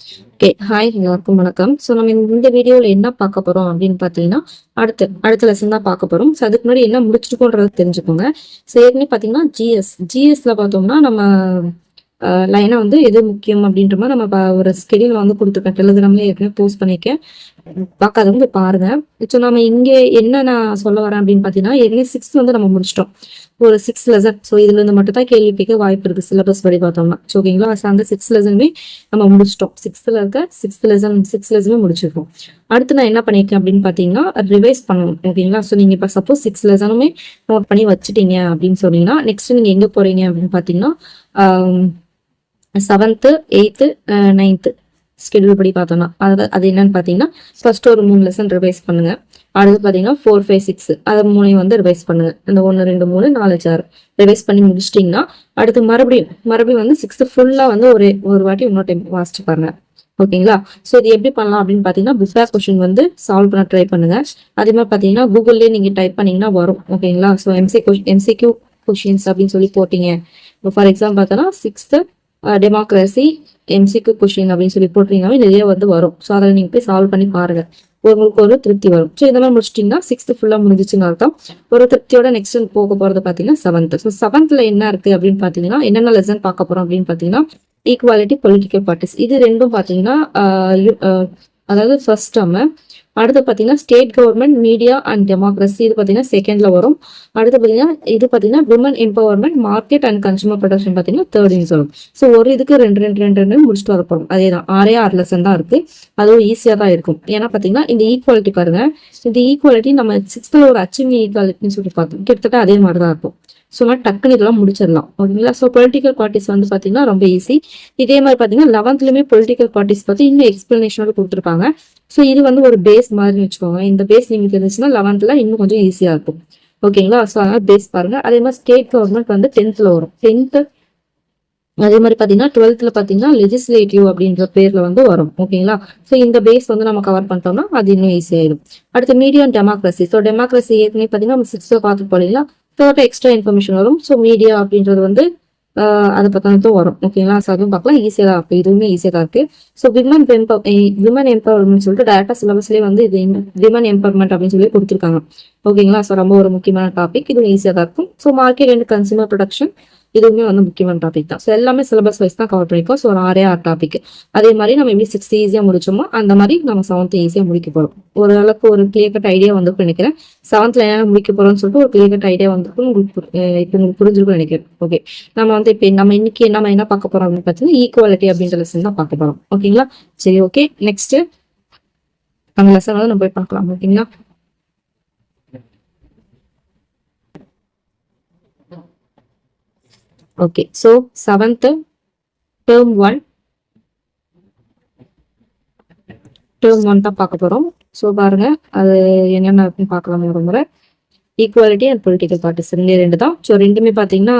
Okay, hi எல்லாருக்கும் வணக்கம். So நம்ம இந்த வீடியோவில் என்ன பார்க்க போறோம் அப்படின்னு பார்த்தீங்கன்னா, அடுத்த லெசன் தான் பார்க்க போறோம். ஸோ அதுக்கு முன்னாடி என்ன முடிச்சிருக்கோன்றதை தெரிஞ்சுக்கோங்க. ஸோ ஏற்கனவே பார்த்தீங்கன்னா ஜிஎஸ்ல பார்த்தோம்னா நம்ம லைனா வந்து எது முக்கியம் அப்படின்ற மாதிரி நம்ம ஒரு ஸ்கெடியூல் வந்து கொடுத்துருக்கேன். டெலிகிராம்ல ஏற்கனவே போஸ்ட் பண்ணியிருக்கேன். பார்க்காதவங்க பாருங்க. ஸோ நம்ம இங்கே என்ன நான் சொல்ல வரேன் அப்படின்னு பார்த்தீங்கன்னா, ஏற்கனவே 6 வந்து நம்ம முடிச்சிட்டோம். ஒரு 6 லெசன். ஸோ இதுல இருந்து மட்டும் தான் கேள்வி கேட்க வாய்ப்பு இருக்கு சிலபஸ் படி பார்த்தோம்னா. ஓகேங்களா? அந்த 6 லெசனுமே நம்ம முடிச்சிட்டோம். 6th இருக்க 6 லெசனுமே முடிச்சிருக்கோம். அடுத்து நான் என்ன பண்ணியிருக்கேன் அப்படின்னு பார்த்தீங்கன்னா, ரிவைஸ் பண்ணணும். ஓகேங்களா? ஸோ நீங்க இப்போ சப்போஸ் 6 லெசனுமே நோட் பண்ணி வச்சுட்டீங்க அப்படின்னு சொன்னீங்கன்னா, நெக்ஸ்ட் நீங்க எங்க போறீங்க அப்படின்னு பார்த்தீங்கன்னா 7th 8th 9th ஸ்கெடியூல் படி பார்த்தோம்னா அது என்னன்னு பார்த்தீங்கன்னா, ஃபர்ஸ்ட் ஒரு 3 லெசன் ரிவைஸ் பண்ணுங்க. அடுத்து பார்த்தீங்கன்னா 4, 5, 6 அதை 3 வந்து ரிவைஸ் பண்ணுங்க. இந்த 1, 2, 3, 4, 6 ரிவைஸ் பண்ணி முடிச்சிட்டிங்கன்னா, அடுத்து மறுபடியும் வந்து 6th ஃபுல்லா வந்து ஒரு வாட்டி இன்னொரு டைம் வாசிச்சு பாருங்க. ஓகேங்களா? ஸோ இது எப்படி பண்ணலாம் அப்படின்னு பார்த்தீங்கன்னா, பிஃபேர் கொஸ்டின் வந்து சால்வ் பண்ண ட்ரை பண்ணுங்க. அதே மாதிரி பார்த்தீங்கன்னா கூகுள்லேயே நீங்க டைப் பண்ணீங்கன்னா வரும். ஓகேங்களா? ஸோ எம்சிக்யூ கொஸ்டின்ஸ் அப்படின்னு சொல்லி போட்டீங்க. இப்போ ஃபார் எக்ஸாம்பிள் பார்த்தோன்னா 6th டெமோக்ரஸி எம்சிக்யூ கொஸ்டின் அப்படின்னு சொல்லி போட்டீங்கன்னா நிறைய வந்து வரும். ஸோ அதில் நீங்கள் போய் சால்வ் பண்ணி பாருங்க. உங்களுக்கு ஒரு திருப்தி வரும். ஸோ இந்த மாதிரி முடிச்சிட்டிங்கன்னா 6th ஃபுல்லாக முடிஞ்சிச்சுன்னு அர்த்தம். ஒரு திருப்தியோட நெக்ஸ்ட் போக போகிறது பார்த்தீங்கன்னா 7th. ஸோ 7th என்ன இருக்கு அப்படின்னு பார்த்தீங்கன்னா, என்னென்ன லெசன் பார்க்க போறோம் அப்படின்னு பார்த்தீங்கன்னா, ஈக்குவாலிட்டி, பொலிட்டிக்கல் பார்ட்டிஸ், இது ரெண்டும் பார்த்தீங்கன்னா அதாவது ஃபர்ஸ்ட் டேர்ம். அடுத்து பார்த்தீங்கன்னா state government, media and democracy, இது பார்த்தீங்கன்னா செகண்ட்ல வரும். அடுத்து பார்த்தீங்கன்னா women empowerment, market and consumer production பார்த்தீங்கன்னா தேர்ட்னு சொல்லும். ஸோ ஒரு இதுக்கு ரெண்டு முடிச்சுட்டு வர போறோம். அதே தான் 6 லெசன் தான் இருக்கு. அதுவும் ஈஸியாக தான் இருக்கும். ஏன்னா பார்த்தீங்கன்னா இந்த ஈக்குவாலிட்டி பாருங்க, இந்த ஈக்குவாலிட்டி நம்ம 6th ஒரு அச்சீவிங் ஈக்குவாலிட்டின்னு சொல்லி பார்த்தோம். கிட்டத்தட்ட அதே மாதிரி தான் இருக்கும். ஸோ டக்குன்னு இதெல்லாம் முடிச்சிடலாம். ஓகேங்களா? ஸோ பொலிட்டிக்கல் பார்ட்டிஸ் வந்து பார்த்தீங்கன்னா ரொம்ப ஈஸி. இதே மாதிரி பார்த்தீங்கன்னா 11th பொலிட்டிக்கல் பார்ட்டிஸ் பார்த்து இன்னும் எக்ஸ்பிளனேஷனோட கொடுத்துருப்பாங்க. ஸோ இது வந்து ஒரு பேஸ் மாதிரி வச்சுக்கோங்க. இந்த பேஸ் நீங்க தெரிஞ்சுன்னா 11th இன்னும் கொஞ்சம் ஈஸியா இருக்கும். ஓகேங்களா? ஸோ அதனால பேஸ் பாருங்க. அதே மாதிரி ஸ்டேட் கவர்மெண்ட் வந்து 10th வரும். 10th அதே மாதிரி பாத்தீங்கன்னா 12th பாத்தீங்கன்னா லெஜிஸ்லேட்டிவ் அப்படின்ற பேர்ல வந்து வரும். ஓகேங்களா? ஸோ இந்த பேஸ் வந்து நம்ம கவர் பண்ணிட்டோம்னா அது இன்னும் ஈஸியாயிடும். அடுத்து media and democracy. So democracy ஏற்கனவே பாத்தீங்கன்னா நம்ம 6th பார்த்து போலீங்களா, தேர்ட் எக்ஸ்ட்ரா இன்ஃபர்மேஷன் வரும். ஸோ மீடியா அப்படின்றது வந்து அதை பத்தினதும் வரும். ஓகேங்களா? ஸோ அதுவும் பார்க்கலாம். ஈஸியா தான் இருக்கு. இதுவுமே ஈஸியா தான் இருக்கு. ஸோ விமன் எம்பவர்மெண்ட் சொல்லிட்டு டேரக்டா சிலபஸ்லேயே வந்து இது விமன் எம்பவர்மெண்ட் அப்படின்னு சொல்லி கொடுத்துருக்காங்க. ஓகேங்களா? ஸோ ரொம்ப ஒரு முக்கியமான டாபிக். இதுவும் ஈஸியா தான் இருக்கும். So market and consumer production, இதுவுமே வந்து முக்கியமான டாபிக் தான். ஸோ எல்லாமே சிலபஸ் வைஸ் தான் கவர் பண்ணிருக்கோம். ஸோ ஒரு 6 டாபிக். அதே மாதிரி நம்ம எப்படி 6th ஈஸியா முடிச்சோமோ அந்த மாதிரி நம்ம 7th ஈஸியா முடிக்க போறோம். ஓரளவுக்கு ஒரு கிளியர் கட் ஐடியா வந்து நினைக்கிறேன். 7th என்ன முடிக்க போறோம்னு சொல்லிட்டு ஒரு கிளியர் கட் ஐடியா வந்து உங்களுக்கு புரிஞ்சிருக்கும் நினைக்கிறேன். ஓகே, நம்ம வந்து இப்போ நம்ம இன்னைக்கு நம்ம என்ன பார்க்க போறோம் அப்படின்னு பார்த்தீங்கன்னா ஈக்குவாலிட்டி அப்படின்ற லெசன் தான் பார்க்க போறோம். ஓகேங்களா? சரி, ஓகே. நெக்ஸ்ட் அந்த லெசன் வந்து நம்ம போய் பார்க்கலாம். ஓகேங்களா? ஓகே, ஸோ 7th term 1 தான் பார்க்க போறோம். ஸோ பாருங்க, அது என்னென்ன இருக்குன்னு பார்க்கலாம் ஒரு முறை. ஈக்குவாலிட்டி அண்ட் பொலிட்டிக்கல் பார்ட்டிஸ் ரெண்டு தான். ஸோ ரெண்டுமே பார்த்தீங்கன்னா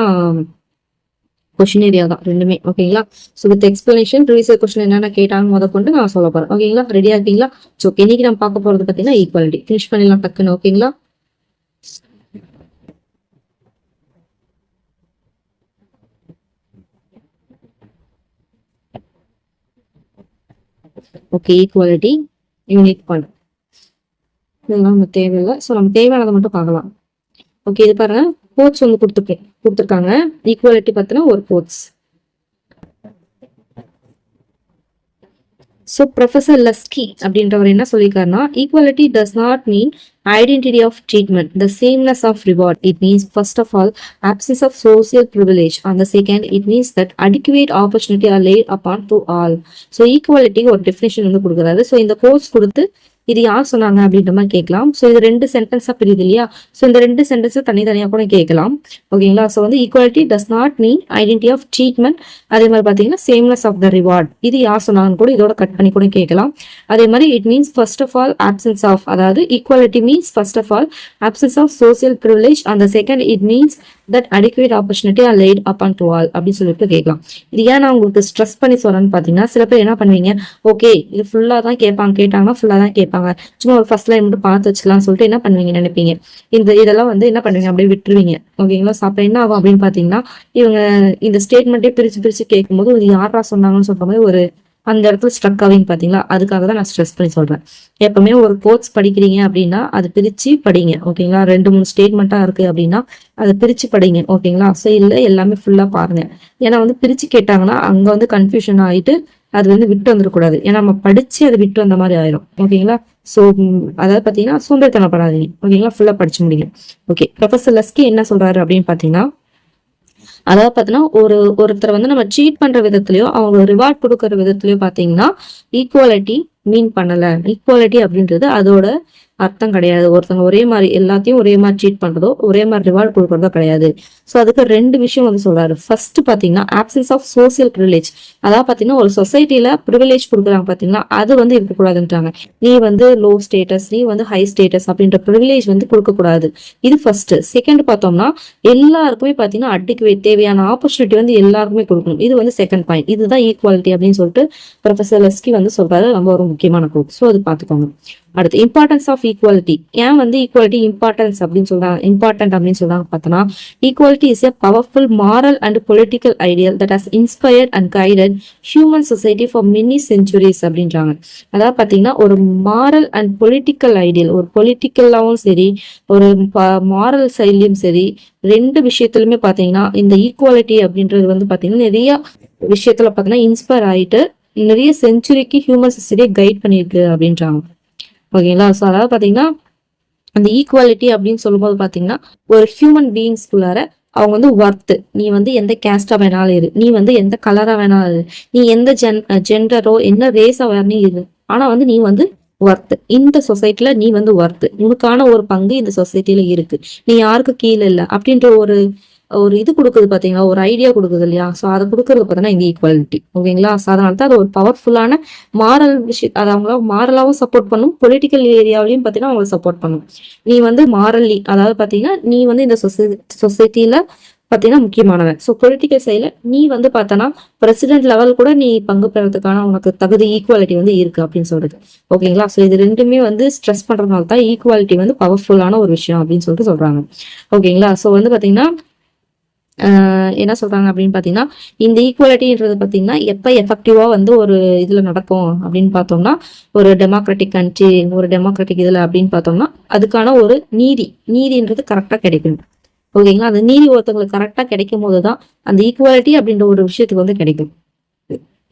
கொஸ்டின் ஏரியா தான் ரெண்டுமே. ஓகேங்களா? So with explanation previous question என்னென்ன கேட்டாங்க கொண்டு நான் சொல்ல போறேன். ஓகேங்களா? ரெடியா இருக்கீங்களா? ஸோ இன்னைக்கு நம்ம பார்க்க போறது பார்த்தீங்கன்னா ஈக்குவாலிட்டி. ஃபினிஷ் பண்ணிடலாம் டக்குன்னு. ஓகேங்களா? ஓகே, ஈக்குவாலிட்டி யூனிட் 1 இதெல்லாம் நம்ம தேவையில்லை. ஸோ நம்ம தேவையானதை மட்டும் பார்க்கலாம். ஓகே, இது பாருங்க, கோட்ஸ் வந்து கொடுத்துருக்காங்க. ஈக்குவாலிட்டி பார்த்தீங்கன்னா ஒரு கோட்ஸ். ஸோ ப்ரொஃபசர் லஸ்கி அப்படின்றவர் என்ன சொல்லியிருக்காருன்னா, equality does not mean identity of treatment, the sameness of reward. It means first of all absence of social privilege. On the second, it means that adequate opportunity are laid upon to all. So equality ஒரு definition வந்து கொடுக்குறாரு. So இந்த course கொடுத்து இது யார் சொன்னாங்க அப்படின்ற மாதிரி கேட்கலாம். ஸோ இது 2 சென்டென்ஸா பிரியுது இல்லையா? ஸோ இந்த 2 சென்டென்ஸும் தனித்தனியா கூட கேட்கலாம். ஓகேங்களா? ஸோ வந்து equality does not mean identity of treatment. அதே மாதிரி பார்த்தீங்கன்னா சேம்னஸ் ஆஃப் த ரிவார்ட், இது யார் சொன்னாங்கன்னு கூட இதோட கட் பண்ணி கூட கேட்கலாம். அதே மாதிரி it means first of all absence of, அதாவது equality means first of all absence of social privilege. On the second, it means that adequate opportunity are laid upon to all அப்படின்னு சொல்லிட்டு கேட்கலாம். இது ஏன் நான் உங்களுக்கு ஸ்ட்ரெஸ் பண்ணி சொல்றேன்னு பாத்தீங்கன்னா, சில பேர் என்ன பண்ணுவீங்க, ஓகே இது ஃபுல்லா தான் கேட்டாங்கன்னா ஃபுல்லா தான் கேட்பாங்க, சும்மா ஒரு ஃபர்ஸ்ட் லைன் மட்டும் பார்த்து வச்சுக்கலாம் சொல்லிட்டு என்ன பண்ணுவீங்க நினைப்பீங்க. இதெல்லாம் வந்து என்ன பண்ணுவீங்க, அப்படியே விட்டுருவீங்க. ஓகேங்களா? ஸோ அப்ப என்ன ஆகும் அப்படின்னு பாத்தீங்கன்னா, இவங்க இந்த ஸ்டேட்மெண்ட்டே பிரிச்சு கேட்கும் போது இது யாரா சொன்னாங்கன்னு சொல்ற மாதிரி ஒரு அந்த இடத்துல ஸ்ட்ரக் ஆவீங்க பாத்தீங்களா, அதுக்காக தான் நான் ஸ்ட்ரெஸ் பண்ணி சொல்றேன். எப்பவுமே ஒரு கோட்ஸ் படிக்கிறீங்க அப்படின்னா அது பிரிச்சு படிங்க. ஓகேங்களா, 2-3 ஸ்டேட்மெண்ட்டா இருக்கு அப்படின்னா அதை பிரிச்சு படிங்க. ஓகேங்களா, ஸோ இல்ல எல்லாமே ஃபுல்லா பாருங்க. ஏன்னா வந்து பிரிச்சு கேட்டாங்கன்னா அங்க வந்து கன்ஃபியூஷன் ஆயிட்டு அது வந்து விட்டு வந்துடக்கூடாது. ஏன்னா நம்ம படிச்சு அதை விட்டு வந்த மாதிரி ஆயிரும். ஓகேங்களா, ஸோ அதாவது பாத்தீங்கன்னா சோம்பேறித்தனப்படாதீங்க. ஓகேங்களா, ஃபுல்லா படிச்சு முடிங்க. ஓகே, ப்ரொஃபசர் லஸ்கி என்ன சொல்றாரு அப்படின்னு பாத்தீங்கன்னா, அதாவது பாத்தீங்கன்னா ஒருத்தரை வந்து நம்ம ட்ரீட் பண்ற விதத்திலயோ அவங்க ரிவார்ட் கொடுக்கற விதத்திலயோ பாத்தீங்கன்னா ஈக்குவாலிட்டி மீன் பண்ணல. ஈக்குவாலிட்டி அப்படின்றது அதோட அர்த்தம் கிடையாது. ஒருத்தவங்க ஒரே மாதிரி எல்லாத்தையும் ஒரே மாதிரி ட்ரீட் பண்றதோ ஒரே மாதிரி ரிவார்ட் கொடுக்கறதோ கிடையாது. ஸோ அதுக்கு 2 விஷயம் வந்து சொல்றாரு. ஃபர்ஸ்ட் பாத்தீங்கன்னா ஆப்சன்ஸ் ஆஃப் சோசியல் ப்ரிவிலேஜ். அதாவது பாத்தீங்கன்னா ஒரு சொசைட்டில ப்ரிவிலேஜ் கொடுக்குறாங்க பாத்தீங்கன்னா அது வந்து இருக்கக்கூடாதுன்றாங்க. நீ வந்து லோ ஸ்டேட்டஸ், நீ வந்து ஹை ஸ்டேட்டஸ் அப்படின்ற ப்ரிவிலேஜ் வந்து கொடுக்கக்கூடாது. இது ஃபர்ஸ்ட். செகண்ட் பார்த்தோம்னா எல்லாருக்குமே பாத்தீங்கன்னா அடிக்குவேட் தேவையான ஆப்பர்ச்சுனிட்டி வந்து எல்லாருக்குமே கொடுக்கணும். இது வந்து செகண்ட் பாயிண்ட். இதுதான் ஈக்குவாலிட்டி அப்படின்னு சொல்லிட்டு ப்ரொஃபசர் லஸ்கி வந்து சொல்றாரு. ரொம்ப ஒரு முக்கியமான கோட். ஸோ அது பாத்துக்கோங்க. அடுத்து இம்பார்ட்டன்ஸ் ஆஃப் ஈக்குவாலிட்டி. ஏன் வந்து ஈக்குவாலிட்டி இம்பார்ட்டன்ஸ் அப்படின்னு சொல்றாங்க, இம்பார்ட்டன்ட் அப்படின்னு சொல்றாங்க பார்த்தோன்னா, equality is a powerful moral and political ideal that has inspired and guided human society for many centuries அப்படின்றாங்க. அதாவது பாத்தீங்கன்னா ஒரு மாரல் அண்ட் பொலிட்டிக்கல் ஐடியல், ஒரு பொலிட்டிக்கலாவும் சரி ஒரு மாரல் சைட்லயும் சரி 2 விஷயத்திலுமே பாத்தீங்கன்னா இந்த ஈக்குவாலிட்டி அப்படின்றது வந்து பாத்தீங்கன்னா நிறைய விஷயத்துல பாத்தீங்கன்னா இன்ஸ்பயர் ஆயிட்டு நிறைய செஞ்சுரிக்கு ஹியூமன் சொசைட்டியை கைட் பண்ணிருக்கு அப்படின்றாங்க. ஓகேங்களா, ஸோ அதாவது பாத்தீங்கன்னா அந்த ஈக்குவாலிட்டி அப்படின்னு சொல்லும்போது பாத்தீங்கன்னா ஒரு ஹியூமன் பீயிங்ஸ்குள்ளார அவங்க வந்து ஒர்த்து. நீ வந்து எந்த கேஸ்டா வேணாலும் இரு, நீ வந்து எந்த கலரா வேணாலும் இரு, நீ எந்த ஜெண்டரோ என்ன ரேஸா வேணும் இரு, ஆனா வந்து நீ வந்து ஒர்த்து. இந்த சொசைட்டில நீ வந்து ஒர்த்து, உனக்கான ஒரு பங்கு இந்த சொசைட்டில இருக்கு, நீ யாருக்கு கீழே இல்லை அப்படின்ற ஒரு ஒரு இது கொடுக்குது பாத்தீங்களா, ஒரு ஐடியா கொடுக்குது இல்லையா. ஸோ அதை கொடுக்கறது பார்த்தீங்கன்னா இந்த ஈக்குவாலிட்டி. ஓகேங்களா, ஸோ அதனால தான் அது ஒரு பவர்ஃபுல்லான மாரல் விஷயம். அது அவங்கள மாரலாவும் சப்போர்ட் பண்ணும், பொலிட்டிக்கல் ஏரியாவிலையும் பார்த்தீங்கன்னா அவங்களை சப்போர்ட் பண்ணும். நீ வந்து மாரல்லி அதாவது பார்த்தீங்கன்னா நீ வந்து இந்த சொசைட்டில பார்த்தீங்கன்னா முக்கியமானவன். ஸோ பொலிட்டிக்கல் சைடில் நீ வந்து பார்த்தனா பிரசிடென்ட் லெவல் கூட நீ பங்கு பெறதுக்கான உனக்கு தகுதி ஈக்குவாலிட்டி வந்து இருக்கு அப்படின்னு சொல்றது. ஓகேங்களா, ஸோ இது 2மே வந்து ஸ்ட்ரெஸ் பண்றதுனால தான் ஈக்குவாலிட்டி வந்து பவர்ஃபுல்லான ஒரு விஷயம் அப்படின்னு சொல்லிட்டு சொல்றாங்க. ஓகேங்களா, ஸோ வந்து பார்த்தீங்கன்னா என்ன சொல்றாங்க அப்படின்னு பாத்தீங்கன்னா இந்த ஈக்குவாலிட்டின்றது பாத்தீங்கன்னா எப்ப எஃபெக்டிவா வந்து ஒரு இதுல நடக்கும் அப்படின்னு பார்த்தோம்னா ஒரு டெமோக்ராட்டிக் கண்ட்ரி, ஒரு டெமோக்ராட்டிக் இதுல அப்படின்னு பார்த்தோம்னா அதுக்கான ஒரு நீதின்றது கரெக்டா கிடைக்கும். ஓகேங்களா, அந்த நீதி ஒருத்தவங்களுக்கு கரெக்டா கிடைக்கும் போதுதான் அந்த ஈக்குவாலிட்டி அப்படின்ற ஒரு விஷயத்துக்கு வந்து கிடைக்கும்.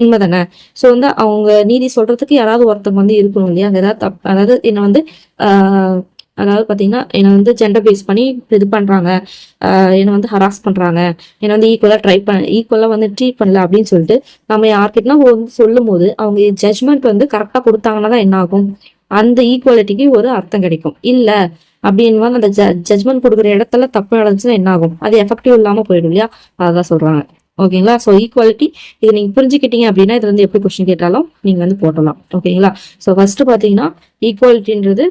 உண்மைதானே. ஸோ வந்து அவங்க நீதி சொல்றதுக்கு யாராவது ஒருத்தவங்க வந்து இருக்கணும் இல்லையா. ஏதாவது அதாவது என்ன வந்து அதாவது பாத்தீங்கன்னா என்னை வந்து ஜெண்டர் பேஸ் பண்ணி இது பண்றாங்க, என்னை வந்து ஹராஸ் பண்றாங்க, என்னை வந்து ஈக்குவலா வந்து ட்ரீட் பண்ணல அப்படின்னு சொல்லிட்டு நம்ம யார்கிட்டனா வந்து சொல்லும் போது அவங்க ஜட்ஜ்மெண்ட் வந்து கரெக்டா கொடுத்தாங்கன்னா தான் என்ன ஆகும், அந்த ஈக்குவாலிட்டிக்கு ஒரு அர்த்தம் கிடைக்கும். இல்ல அப்படின்னு அந்த ஜட்ஜ்மெண்ட் கொடுக்குற இடத்துல தப்பு நடந்துச்சுன்னா என்ன ஆகும், அது எஃபெக்டிவ் இல்லாம போயிடும் இல்லையா. அதான் சொல்றாங்க. ஓகேங்களா, ஸோ ஈக்குவாலிட்டி இதை நீங்க புரிஞ்சுக்கிட்டீங்க அப்படின்னா இது வந்து எப்படி கொஸ்டின் கேட்டாலும் நீங்க வந்து போட்டலாம். ஓகேங்களா, ஸோ ஃபர்ஸ்ட் பாத்தீங்கன்னா ஈக்குவாலிட்டின்றது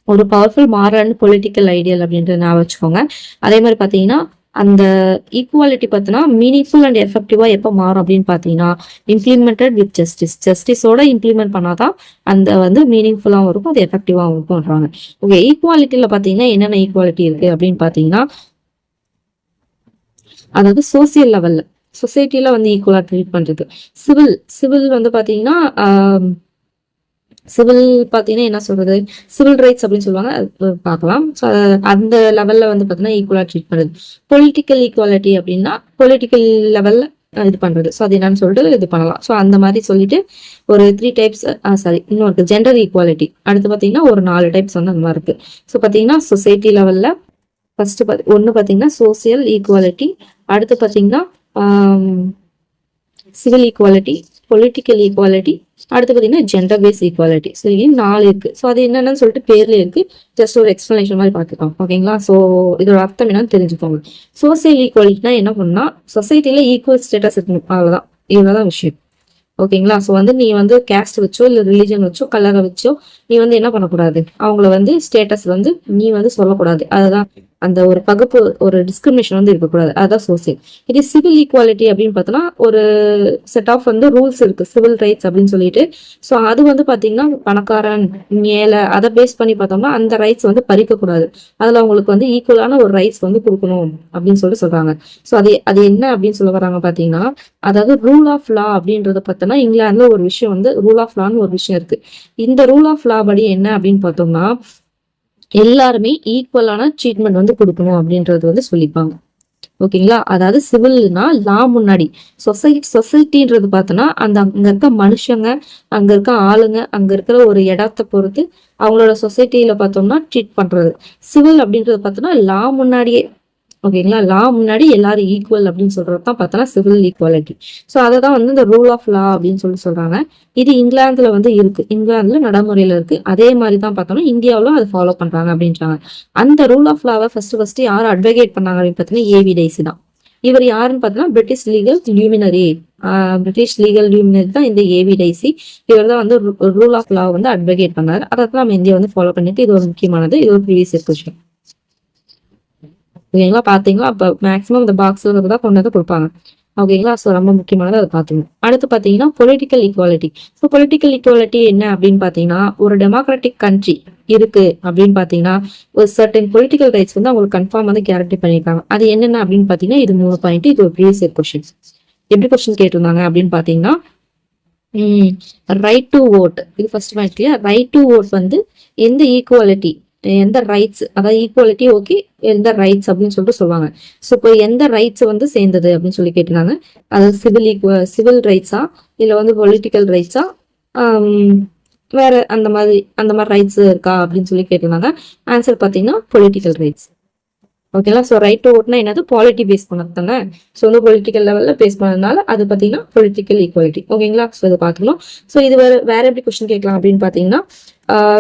ஒரு powerful moral and political ideal அப்படின்றத ஞாபகம் வச்சுக்கோங்க. அதே மாதிரி பாத்தீங்கன்னா அந்த ஈக்குவாலிட்டி பார்த்தீங்கன்னா மீனிங்ஃபுல் அண்ட் எஃபெக்டிவா எப்போ மாறும் அப்படின்னு பாத்தீங்கன்னா இம்ப்ளிமெண்டட் வித் ஜஸ்டிஸோட இம்ப்ளிமெண்ட் பண்ணாதான் அந்த வந்து மீனிங்ஃபுல்லாகவும் இருக்கும், அது எஃபெக்டிவாகவும் இருக்கும்ன்றாங்க. ஓகே, ஈக்குவாலிட்டியில பாத்தீங்கன்னா என்னென்ன ஈக்குவாலிட்டி இருக்கு அப்படின்னு பாத்தீங்கன்னா அதாவது சோசியல் லெவல்ல சொசைட்டில வந்து ஈக்குவலா ட்ரீட் பண்றது. சிவில் வந்து பாத்தீங்கன்னா சிவில் பாத்தீங்கன்னா என்ன சொல்றது, சிவில் ரைட்ஸ் அப்படின்னு சொல்லுவாங்க, பார்க்கலாம். ஸோ அந்த லெவல்ல வந்து பாத்தீங்கன்னா ஈக்குவலா ட்ரீட் பண்றது. பொலிட்டிக்கல் ஈக்குவாலிட்டி அப்படின்னா பொலிட்டிக்கல் லெவல்ல இது பண்றது. ஸோ அது என்னன்னு சொல்லிட்டு இது பண்ணலாம். ஸோ அந்த மாதிரி சொல்லிட்டு ஒரு 3 டைப்ஸ் இன்னொரு ஜெண்டர் ஈக்குவாலிட்டி. அடுத்து பாத்தீங்கன்னா ஒரு 4 டைப்ஸ் வந்து அந்த மாதிரி இருக்கு. ஸோ பாத்தீங்கன்னா சொசைட்டி லெவல்ல ஃபர்ஸ்ட் ஒன்னு பாத்தீங்கன்னா சோசியல் ஈக்குவாலிட்டி, அடுத்து பாத்தீங்கன்னா சிவில் ஈக்குவாலிட்டி, பொலிட்டிக்கல் ஈக்குவாலிட்டி, அடுத்து பாத்தீங்கன்னா ஜெண்டர் பேஸ் ஈக்குவாலிட்டி. ஸோ இது 4 இருக்கு. ஸோ அது என்னன்னு சொல்லிட்டு பேர்ல இருக்கு, ஜஸ்ட் ஒரு எக்ஸ்பிளனேஷன் மாதிரி பார்த்துக்கலாம். ஓகேங்களா, ஸோ இதோட அர்த்தம் என்னன்னு தெரிஞ்சுக்கோங்க. சோசியல் ஈக்குவாலிட்டினா என்ன பண்ணா சொசைட்டில ஈக்குவல் ஸ்டேட்டஸ் இருக்கணும், அவ்வளவுதான். இவ்வளவுதான் விஷயம். ஓகேங்களா, ஸோ வந்து நீ வந்து கேஸ்ட் வச்சோ இல்லை ரிலிஜன் வச்சோ கலரை வச்சோ நீ வந்து என்ன பண்ணக்கூடாது, அவங்கள வந்து ஸ்டேட்டஸ் வந்து நீ வந்து சொல்லக்கூடாது. அதுதான் அந்த ஒரு பகுப்பு, ஒரு டிஸ்கிரிமினேஷன் வந்து இருக்கக்கூடாது. அதான் சோசியல். இது சிவில் ஈக்குவாலிட்டி அப்படின்னு பார்த்தோம்னா ஒரு செட் ஆஃப் வந்து ரூல்ஸ் இருக்கு, சிவில் ரைட்ஸ் அப்படின்னு சொல்லிட்டு. ஸோ அது வந்து பாத்தீங்கன்னா பணக்காரன் ஏழை அதை பேஸ் பண்ணி பார்த்தோம்னா அந்த ரைட்ஸ் வந்து பறிக்க கூடாது. அதுல அவங்களுக்கு வந்து ஈக்குவலான ஒரு ரைட்ஸ் வந்து கொடுக்கணும் அப்படின்னு சொல்லிட்டு சொல்றாங்க. ஸோ அது அது என்ன அப்படின்னு சொல்ல வராங்க பாத்தீங்கன்னா, அதாவது ரூல் ஆஃப் லா அப்படின்றத பார்த்தோம்னா இங்கிலாந்துல ஒரு விஷயம் வந்து ரூல் ஆஃப் லான்னு ஒரு விஷயம் இருக்கு. இந்த ரூல் ஆஃப் லா படி என்ன அப்படின்னு பார்த்தோம்னா எல்லாருமே ஈக்குவலான ட்ரீட்மெண்ட் வந்து கொடுக்கணும் அப்படின்றது வந்து சொல்லிப்பாங்க. ஓகேங்களா? அதாவது சிவில்னா லா முன்னாடி சொசைட்டின்றது பார்த்தோன்னா அங்க இருக்க மனுஷங்க, அங்க இருக்க ஆளுங்க, அங்க இருக்கிற ஒரு இடத்தை பொறுத்து அவங்களோட சொசைட்டியில பார்த்தோம்னா ட்ரீட் பண்றது. சிவில் அப்படின்றது பார்த்தோம்னா லா முன்னாடியே, ஓகேங்களா? லா முன்னாடி எல்லாரும் ஈக்குவல் அப்படின்னு சொல்றது தான் பார்த்தோன்னா சிவில் ஈக்குவாலிட்டி. ஸோ அதை தான் வந்து இந்த ரூல் ஆஃப் லா அப்படின்னு சொல்றாங்க. இது இங்கிலாந்துல வந்து இருக்கு, இங்கிலாந்துல நடைமுறையில இருக்கு. அதே மாதிரி தான் பார்த்தோம்னா இந்தியாவிலும் அதை ஃபாலோ பண்றாங்க அப்படின்றாங்க. அந்த ரூல் ஆஃப் லாவை ஃபர்ஸ்ட் யார் அட்வொகேட் பண்ணாங்க அப்படின்னு பார்த்தீங்கன்னா ஏவி டைசி தான். இவர் யாருன்னு பார்த்தீங்கன்னா பிரிட்டிஷ் லீகல் லியூமினரி. பிரிட்டிஷ் லீகல் லியூமினரி தான் இந்த ஏவி டைசி. இவர் தான் வந்து ரூல் ஆஃப் லா வந்து அட்வொகேட் பண்ணாரு. அதை தான் நம்ம இந்தியா வந்து ஃபாலோ பண்ணிட்டு இது ஒரு முக்கியமானது. இது ஒரு ப்ரீவியஸ் கொஸ்டின். ஓகேங்களா? பாத்தீங்களா? அப்ப மேக்ஸிமம் இந்த பாக்ஸ்ல தான் கொண்டு வந்து கொடுப்பாங்க. ஓகேங்களா? ஸோ ரொம்ப முக்கியமானது அதை பார்த்துக்கணும். அடுத்து பார்த்தீங்கன்னா political equality. So political equality என்ன அப்படின்னு பார்த்தீங்கன்னா ஒரு டெமோக்ராட்டிக் கண்ட்ரி இருக்கு அப்படின்னு பார்த்தீங்கன்னா ஒரு சர்டன் பொலிட்டிக்கல் ரைட்ஸ் வந்து அவங்களுக்கு கன்ஃபார்ம் வந்து கேரண்டி பண்ணியிருக்காங்க. அது என்னென்ன அப்படின்னு பார்த்தீங்கன்னா இது 3 பாயிண்ட். இது ஒரு ப்ரீவியஸ் இயர் கொஸ்டின். எப்படி கொஸ்டின் கேட்டிருந்தாங்க அப்படின்னு பார்த்தீங்கன்னா ரைட் டு ஓட். இது ஃபர்ஸ்ட் பாயிண்ட் இல்லையா? ரைட் டு ஓட் வந்து எந்த ஈக்குவாலிட்டி, எந்த ரைட்ஸ், அதாவது ஈக்குவாலிட்டி ஓகே, எந்த ரைட்ஸ் அப்படின்னு சொல்லிட்டு சொல்லுவாங்க. ஸோ இப்போ எந்த ரைட்ஸ் வந்து சேர்ந்தது அப்படின்னு சொல்லி கேட்டிருந்தாங்க. அதாவது சிவில் ரைட்ஸா இல்லை வந்து பொலிட்டிக்கல் ரைட்ஸா, வேற அந்த மாதிரி ரைட்ஸ் இருக்கா அப்படின்னு சொல்லி கேட்டிருந்தாங்க. ஆன்சர் பார்த்தீங்கன்னா பொலிட்டிக்கல் ரைட்ஸ். ஓகேங்களா? ஸோ ரைட் டு ஓட்னா என்னது? பாலிட்டி பேஸ் பண்ணது தானே. ஸோ வந்து பொலிட்டிக்கல் லெவலில் பேஸ் பண்ணதுனால அது பார்த்தீங்கன்னா பொலிட்டிக்கல் ஈக்குவாலிட்டி. ஓகேங்களா? ஸோ இதை பார்த்துக்கணும். ஸோ இது வேற எப்படி கொஸ்டின் கேட்கலாம் அப்படின்னு பார்த்தீங்கன்னா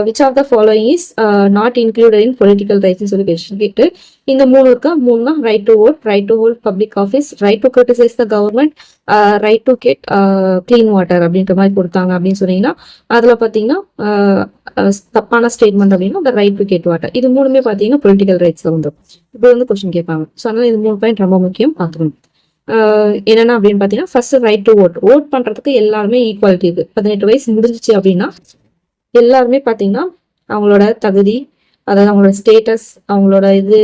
which of the following is not included in political ரைட்ஸ்னு சொல்லி கொஸ்டின் கேட்டு இந்த 3 இருக்கா? 3 தான். Right to vote, right to hold public office, right to criticize the government, right to get clean water அப்படின்ற மாதிரி கொடுத்தாங்க அப்படின்னு சொன்னீங்கன்னா அதுல பார்த்தீங்கன்னா தப்பான ஸ்டேட்மெண்ட் அப்படின்னா அந்த ரைட் டு கெட் வாட்டர். இது 3மே பார்த்தீங்கன்னா பொலிட்டிக்கல் ரைட்ஸ்ல வந்துடும். இப்போ வந்து கொஸ்டின் கேட்பாங்க. ஸோ அதனால இது 3 பாயிண்ட் ரொம்ப முக்கியம், பார்த்துக்கணும். என்னென்ன அப்படின்னு பார்த்தீங்கன்னா ஃபர்ஸ்ட் ரைட் டு ஓட் பண்றதுக்கு எல்லாருமே ஈக்குவாலிட்டி இருக்கு. 18 வயசு முடிஞ்சிச்சு அப்படின்னா எல்லாருமே பார்த்தீங்கன்னா அவங்களோட தகுதி, அதாவது அவங்களோட ஸ்டேட்டஸ், அவங்களோட இது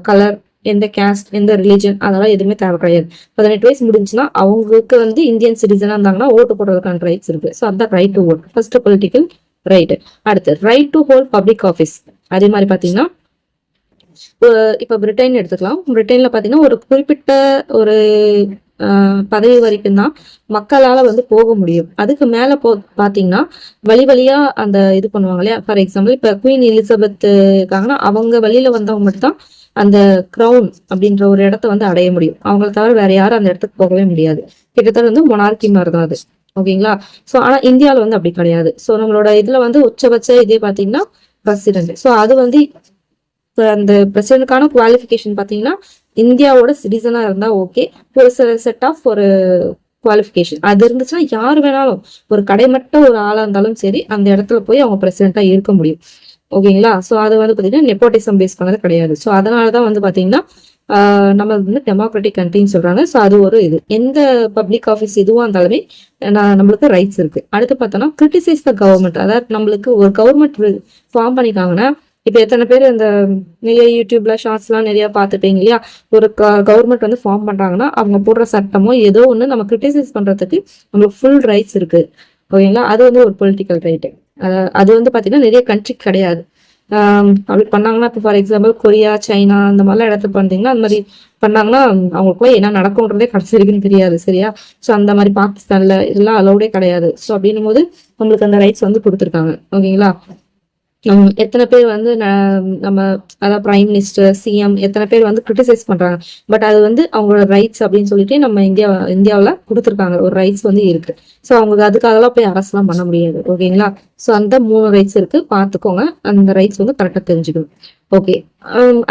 கலர், எந்த கேஸ்ட், எந்த ரிலீஜன், அதெல்லாம் எதுவுமே தேவை கிடையாது. 18 வயசு முடிஞ்சுன்னா அவங்களுக்கு வந்து இந்தியன் சிட்டிசனா இருந்தாங்கன்னா ஓட்டு போடுறதுக்கான ரைட்ஸ் இருக்கு. ஸோ அதான் right to vote, first political right. அடுத்து right to hold public office. அதே மாதிரி பார்த்தீங்கன்னா இப்ப பிரிட்டன் எடுத்துக்கலாம். பிரிட்டன்ல பாத்தீங்கன்னா ஒரு குறிப்பிட்ட ஒரு பதவி வரைக்கும் தான் மக்களால வந்து போக முடியும். அதுக்கு மேல பாத்தீங்கன்னா வழியா அந்த இது பண்ணுவாங்க இல்லையா? ஃபார் எக்ஸாம்பிள் இப்ப குவீன் எலிசபெத் இருக்காங்கன்னா அவங்க வழியில வந்தவங்க மட்டும் தான் அந்த கிரவுன் அப்படின்ற ஒரு இடத்த வந்து அடைய முடியும். அவங்கள தவிர வேற யாரும் அந்த இடத்துக்கு போகவே முடியாது. கிட்டத்தட்ட வந்து மொனார்கி மாதிரி தான் அது. ஓகேங்களா? ஸோ ஆனா இந்தியாவில வந்து அப்படி கிடையாது. ஸோ நம்மளோட இதுல வந்து உச்சபட்ச இதே பாத்தீங்கன்னா பிரசிடென்ட். ஸோ அது வந்து அந்த பிரசிடென்ட்கான குவாலிஃபிகேஷன் பார்த்தீங்கன்னா இந்தியாவோட சிட்டிசனா இருந்தா ஓகே. ஒரு சில செட் ஆஃப் ஒரு குவாலிஃபிகேஷன் அது இருந்துச்சுன்னா யார் வேணாலும் ஒரு கடைமட்ட ஒரு ஆளா இருந்தாலும் சரி அந்த இடத்துல போய் அவங்க பிரசிடென்ட்டா இருக்க முடியும். ஓகேங்களா? ஸோ அது வந்து பார்த்தீங்கன்னா நெப்போட்டிசம் பேஸ் பண்ணது கிடையாது. ஸோ அதனாலதான் வந்து பார்த்தீங்கன்னா நம்ம வந்து டெமோக்ராட்டிக் கண்ட்ரின்னு சொல்றாங்க. ஸோ அது ஒரு இது எந்த பப்ளிக் ஆஃபீஸ் இதுவா இருந்தாலுமே நம்மளுக்கு ரைட்ஸ் இருக்கு. அடுத்து பார்த்தோம்னா கிரிட்டிசைஸ் த கவர்மெண்ட். அதாவது நம்மளுக்கு ஒரு கவர்மெண்ட் ஃபார்ம் பண்ணிட்டாங்கன்னா இப்ப எத்தனை பேர் இந்த நிறைய யூடியூப்ல ஷார்ட்ஸ் எல்லாம் நிறைய பார்த்துப்பீங்க இல்லையா? ஒரு கவர்மெண்ட் வந்து ஃபார்ம் பண்றாங்கன்னா அவங்க போடுற சட்டமோ ஏதோ ஒண்ணு நம்ம கிரிட்டிசைஸ் பண்றதுக்கு நம்மளுக்கு ஃபுல் ரைட்ஸ் இருக்கு. ஓகேங்களா? அது வந்து ஒரு பொலிட்டிக்கல் ரைட். அது வந்து பாத்தீங்கன்னா நிறைய கண்ட்ரி கிடையாது. அப்படி பண்ணாங்கன்னா இப்போ ஃபார் எக்ஸாம்பிள் கொரியா, சைனா அந்த மாதிரிலாம் இடத்துல பார்த்தீங்கன்னா அந்த மாதிரி பண்ணாங்கன்னா அவங்களுக்கு போய் என்ன நடக்கும்ன்றதே கடைசி வரைக்கும் தெரியாது. சரியா? ஸோ அந்த மாதிரி பாகிஸ்தான்ல இதெல்லாம் அலௌடே கிடையாது. ஸோ அப்படின்னும் போது நம்மளுக்கு அந்த ரைட்ஸ் வந்து கொடுத்துருக்காங்க. ஓகேங்களா? எத்தனை பேர் வந்து நம்ம அதாவது பிரைம் மினிஸ்டர், சிஎம் எத்தனை பேர் வந்து கிரிட்டிசைஸ் பண்றாங்க. பட் அது வந்து அவங்களோட ரைட்ஸ் அப்படின்னு சொல்லிட்டு நம்ம இந்தியாவில் கொடுத்துருக்காங்க. ஒரு ரைட்ஸ் வந்து இருக்கு. ஸோ அவங்க அதுக்காகலாம் போய் அரசுலாம் பண்ண முடியாது. ஓகேங்களா? ஸோ அந்த 3 ரைட்ஸ் இருக்கு, பார்த்துக்கோங்க. அந்த ரைட்ஸ் வந்து கரெக்டாக தெரிஞ்சுக்கணும். ஓகே.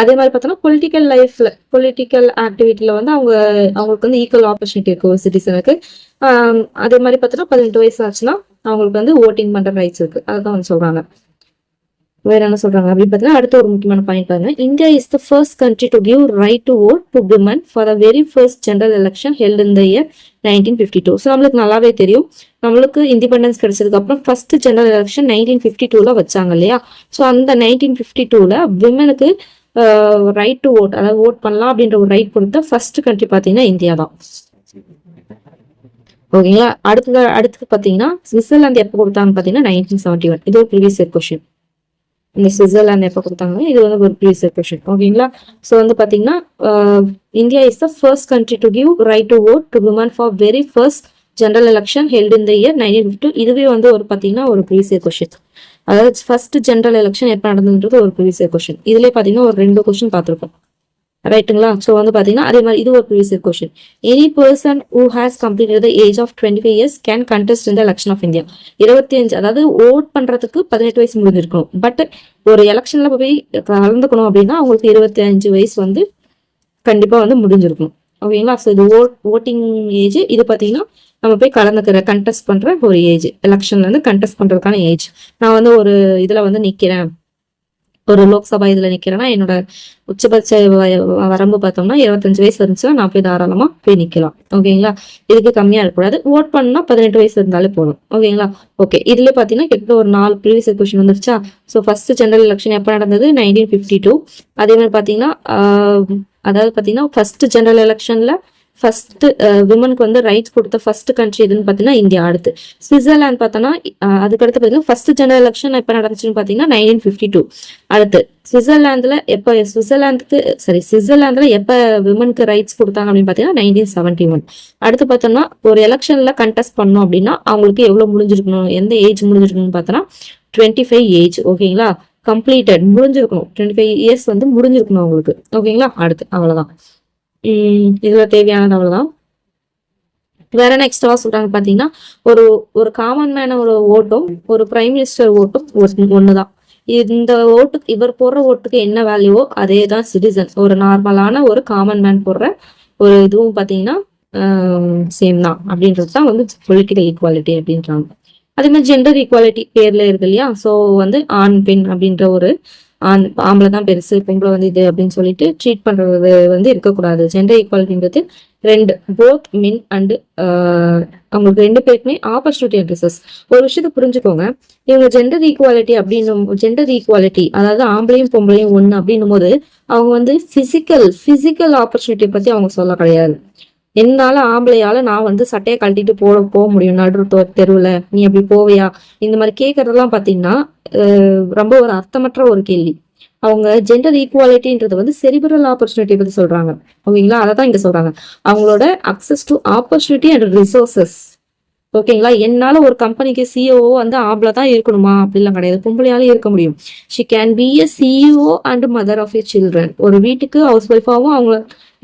அதே மாதிரி பார்த்தோம்னா பொலிட்டிக்கல் லைஃப்ல, பொலிட்டிக்கல் ஆக்டிவிட்டியில வந்து அவங்களுக்கு வந்து ஈக்குவல் ஆப்பர்ச்சுனிட்டி இருக்கு ஒரு சிட்டிசனுக்கு. அதே மாதிரி பார்த்தோம்னா 18 வயசு ஆச்சுன்னா அவங்களுக்கு வந்து ஓட்டிங் பண்ற ரைட்ஸ் இருக்கு. அதுதான் வந்து சொல்றாங்க. வேற என்ன சொல்றாங்க அப்படின்னு பார்த்தீங்கன்னா அடுத்த ஒரு முக்கியமான பாயிண்ட் பாருங்க. India is the first country to give right to vote to women for the very first general election held in the year 1952. So நம்மளுக்கு நல்லாவே தெரியும், நம்மளுக்கு இண்டிபெண்டன்ஸ் கிடைச்சதுக்கு அப்புறம் ஃபர்ஸ்ட் ஜெனரல் எலெக்ஷன் 1952ல வச்சாங்க இல்லையா. ஸோ அந்த 1952ல விமனுக்கு ரைட் டு ஓட், அதாவது ஓட் பண்ணலாம் அப்படின்ற ஒரு ரைட் கொடுத்த ஃபர்ஸ்ட் கண்ட்ரி பார்த்தீங்கன்னா இந்தியா தான். ஓகேங்களா. அடுத்து பார்த்தீங்கன்னா சுவிட்சர்லாந்து எப்போ கொடுத்தாங்க பார்த்தீங்கன்னா 1971. இது ஒரு ப்ரீவியஸ் இயர் கொஸ்டின். இந்த சுவிட்சர்லாந்து எப்போ கொடுத்தாங்க, இது வந்து ஒரு ப்ரீவியஸ் இயர் கொஸ்டின். ஓகேங்களா. ஸோ வந்து பார்த்தீங்கன்னா India is the first country to give right to vote to women for very first general election held in the year 1952. இதுவே வந்து ஒரு பார்த்தீங்கன்னா ஒரு ப்ரீவியஸ் இயர் கொஸ்டின். அதாவது ஃபர்ஸ்ட் ஜெனரல் எலெக்ஷன் எப்போ நடந்ததுன்றது ஒரு ப்ரீவியஸ் இயர் கொஸ்டின். இதுலேயே பார்த்தீங்கன்னா ஒரு 2 கொஸ்டின் பார்த்துருக்கோம், ரைட்டுங்களா. ஸோ வந்து பார்த்தீங்கன்னா அதே மாதிரி இது ஒரு previous year question. Any person who has completed the age of 25 years can contest in the election of India. 25, அதாவது ஓட் பண்றதுக்கு 18 வயசு முடிஞ்சிருக்கணும். பட் ஒரு எலெக்ஷன்ல போய் கலந்துக்கணும் அப்படின்னா அவங்களுக்கு 25 வயசு வந்து கண்டிப்பா வந்து முடிஞ்சிருக்கணும். ஓகேங்களா. ஸோ இது ஓட்டிங் ஏஜ். இது பார்த்தீங்கன்னா நம்ம போய் கண்டெஸ்ட் பண்ற ஒரு ஏஜ், எலெக்ஷன்ல இருந்து கண்டெஸ்ட் பண்றதுக்கான ஏஜ். நான் வந்து ஒரு இதுல வந்து நிக்கிறேன், ஒரு லோக்சபா இதுல நிக்கிறேன்னா என்னோட உச்சபட்ச வரம்பு பார்த்தோம்னா 25 வயசு இருந்துச்சுன்னா நான் போய் தாராளமா போய் நிக்கலாம். ஓகேங்களா. இதுக்கு கம்மியா இருக்கக்கூடாது. ஓட் பண்ணா 18 வயசு இருந்தாலே போதும். ஓகேங்களா. ஓகே, இதுல பாத்தீங்கன்னா கிட்ட ஒரு 4 ப்ரீவியஸ் கொஸ்டின் வந்துருச்சா. ஸோ ஃபர்ஸ்ட் ஜெனரல் எலெக்ஷன் எப்போ நடந்தது 1952. அதே மாதிரி பாத்தீங்கன்னா அதாவது பாத்தீங்கன்னா ஃபர்ஸ்ட் ஜெனரல் எலெக்ஷன்ல ஃபர்ஸ்ட் விமனுக்கு வந்து ரைட்ஸ் கொடுத்த ஃபர்ஸ்ட் கண்ட்ரி எதுன்னு பார்த்தீங்கன்னா இந்தியா. அடுத்து சுவிட்சர்லாந்து பார்த்தோன்னா அதுக்கடுத்து பார்த்தீங்கன்னா ஃபர்ஸ்ட் ஜெனரல் எலெக்ஷன் எப்போ நடந்துச்சுன்னு பார்த்தீங்கன்னா 1952. அடுத்து சுவிட்சர்லாந்துல எப்போ விமனுக்கு ரைட்ஸ் கொடுத்தாங்க அப்படின்னு பார்த்தீங்கன்னா 1971. அடுத்து பார்த்தோம்னா ஒரு எலெக்ஷன்ல கண்டெஸ்ட் பண்ணோம் அப்படின்னா அவங்களுக்கு எவ்வளவு முடிஞ்சிருக்கணும், எந்த ஏஜ் முடிஞ்சிருக்கணும்னு பார்த்தோன்னா 25 ஏஜ். ஓகேங்களா. கம்ப்ளீட்டட் முடிஞ்சிருக்கணும், 25 இயர்ஸ் வந்து முடிஞ்சிருக்கணும் அவங்களுக்கு. ஓகேங்களா. அடுத்து அவ்வளவுதான், இதுல தேவையானது அவ்வளவுதான். வேற நெக்ஸ்டா சொல்றாங்க பாத்தீங்கன்னா ஒரு காமன் மேனோட ஓட்டும் ஒரு பிரைம் மினிஸ்டர் ஓட்டும் ஒண்ணுதான். இந்த ஓட்டுக்கு இவர் போடுற ஓட்டுக்கு என்ன வேல்யூவோ அதே தான் சிட்டிசன், ஒரு நார்மலான ஒரு காமன் மேன் போடுற ஒரு இதுவும் பாத்தீங்கன்னா சேம் தான் அப்படின்றது தான் வந்து பொலிட்டிக்கல் ஈக்குவாலிட்டி அப்படின்றாங்க. அதே மாதிரி ஜெண்டர் ஈக்குவாலிட்டி பேர்ல இருக்கு இல்லையா. ஸோ வந்து ஆண் பெண் அப்படின்ற ஒரு ஆம்பளை தான் பெருசு, பொம்பளை வந்து இது அப்படின்னு சொல்லிட்டு ட்ரீட் பண்றது வந்து இருக்கக்கூடாது. ஜெண்டர் ஈக்குவாலிட்டின்றது போத் மென் அண்ட் அவங்களுக்கு 2 பேருக்குமே ஆப்பர்ச்சுனிட்டி அண்ட் ரிசோர்ஸ். ஒரு விஷயத்த புரிஞ்சுக்கோங்க, இவங்க ஜெண்டர் ஈக்குவாலிட்டி அதாவது ஆம்பளையும் பொம்பளையும் ஒண்ணு அப்படின்னும் போது அவங்க வந்து பிசிக்கல் ஆப்பர்ச்சுனிட்டி பத்தி அவங்க சொல்ல கிடையாது. என்னால ஆம்பளையால நான் வந்து சட்டையை கழட்டிட்டு போக முடியும் நடு தெருவுல, நீ அப்படி போவியா, இந்த மாதிரி கேட்கறதெல்லாம் பாத்தீங்கன்னா ரொம்ப ஒரு அர்த்தமற்ற ஒரு கேள்வி. அவங்க ஜெண்டர் ஈக்குவாலிட்டின்றது வந்து செரிபிரல் ஆப்பர்ச்சுனிட்டி பத்தி சொல்றாங்க. ஓகேங்களா. அதான் இங்க சொல்றாங்க, அவங்களோட access to opportunity and resources. ஓகேங்களா. என்னால ஒரு கம்பெனிக்கு சிஇஓ வந்து ஆம்பளை தான் இருக்கணுமா அப்படிலாம் கிடையாது, பொம்பளையாலும் இருக்க முடியும். She can be a CEO and mother of a children. ஒரு வீட்டுக்கு ஹவுஸ் ஒய்ஃபாவும் அவங்க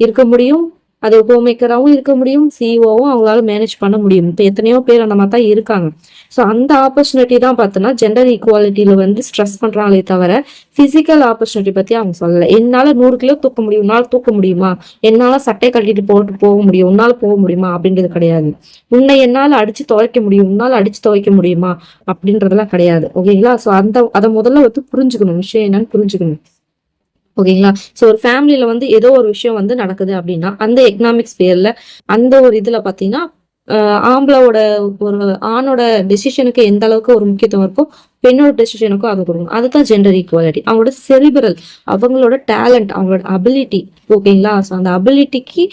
இருக்க முடியும், அது ஹோம் மேக்கராகவும் இருக்க முடியும், சிஇஓவும் அவங்களால மேனேஜ் பண்ண முடியும். இப்போ எத்தனையோ பேர் அந்த மாதிரி தான் இருக்காங்க. ஸோ அந்த ஆப்பர்ச்சுனிட்டி தான் பார்த்தோன்னா ஜெண்டர் ஈக்குவாலிட்டியில வந்து ஸ்ட்ரெஸ் பண்றாங்களே தவிர பிசிக்கல் ஆப்பர்ச்சுனிட்டி பத்தி அவங்க சொல்லலை. என்னால 100 கிலோ தூக்க முடியும், உன்னால தூக்க முடியுமா, என்னால சட்டை கட்டிட்டு போக முடியும், உன்னால போக முடியுமா அப்படின்றது கிடையாது. உன்னை என்னால அடிச்சு துவைக்க முடியும், உன்னால அடிச்சு துவைக்க முடியுமா அப்படின்றதெல்லாம் கிடையாது. ஓகேங்களா. ஸோ அதை முதல்ல வந்து புரிஞ்சுக்கணும், விஷயம் என்னன்னு புரிஞ்சுக்கணும். ஓகேங்களா. ஸோ ஒரு ஃபேமிலியில வந்து ஏதோ ஒரு விஷயம் வந்து நடக்குது அப்படின்னா அந்த எக்கனாமிக்ஸ் பேர்ல அந்த ஒரு இதுல பாத்தீங்கன்னா ஆம்பளோட ஒரு ஆணோட டெசிஷனுக்கு எந்த அளவுக்கு ஒரு முக்கியத்துவம் இருக்கோ பெண்ணோட டெசிஷனுக்கும் அது கொடுக்கணும். அதுதான் ஜெண்டர் ஈக்குவாலிட்டி. அவங்களோட செரிபிரல், அவங்களோட டேலண்ட், அவங்களோட அபிலிட்டி. ஓகேங்களா. ஸோ அந்த அபிலிட்டிக்கு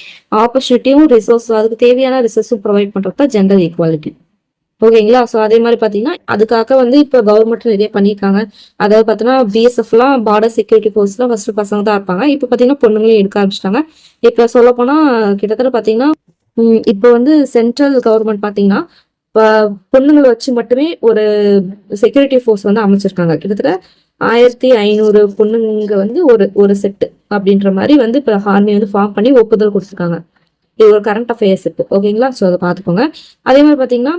ஆப்பர்ச்சுனிட்டியும் ரிசோர்ஸ், அதுக்கு தேவையான ரிசோர்ஸும் ப்ரொவைட் பண்றது தான் ஜெண்டர் ஈக்குவாலிட்டி. ஓகேங்களா. ஸோ அதே மாதிரி பார்த்தீங்கன்னா அதுக்காக வந்து இப்போ கவர்மெண்ட் நிறைய பண்ணியிருக்காங்க. அதாவது பார்த்தீங்கன்னா பிஎஸ்எஃப்லாம் பார்டர் செக்யூரிட்டி ஃபோர்ஸ்லாம் ஃபர்ஸ்ட் பசங்க தான் இருப்பாங்க. இப்போ பார்த்தீங்கன்னா பொண்ணுங்களையும் எடுக்க ஆரம்பிச்சிட்டாங்க. இப்போ சொல்ல போனா கிட்டத்தட்ட பார்த்தீங்கன்னா இப்போ வந்து சென்ட்ரல் கவர்மெண்ட் பார்த்தீங்கன்னா பொண்ணுங்களை வச்சு மட்டுமே ஒரு செக்யூரிட்டி ஃபோர்ஸ் வந்து அமைச்சிருக்காங்க. கிட்டத்தட்ட 1500 பொண்ணுங்க வந்து ஒரு செட்டு அப்படின்ற மாதிரி வந்து இப்போ ஆர்மி வந்து ஃபார்ம் பண்ணி ஒப்புதல் கொடுத்துருக்காங்க. இது ஒரு கரண்ட் அஃபேர்ஸ் இருக்கு. ஓகேங்களா. ஸோ அதை பார்த்துக்கோங்க. அதே மாதிரி பார்த்தீங்கன்னா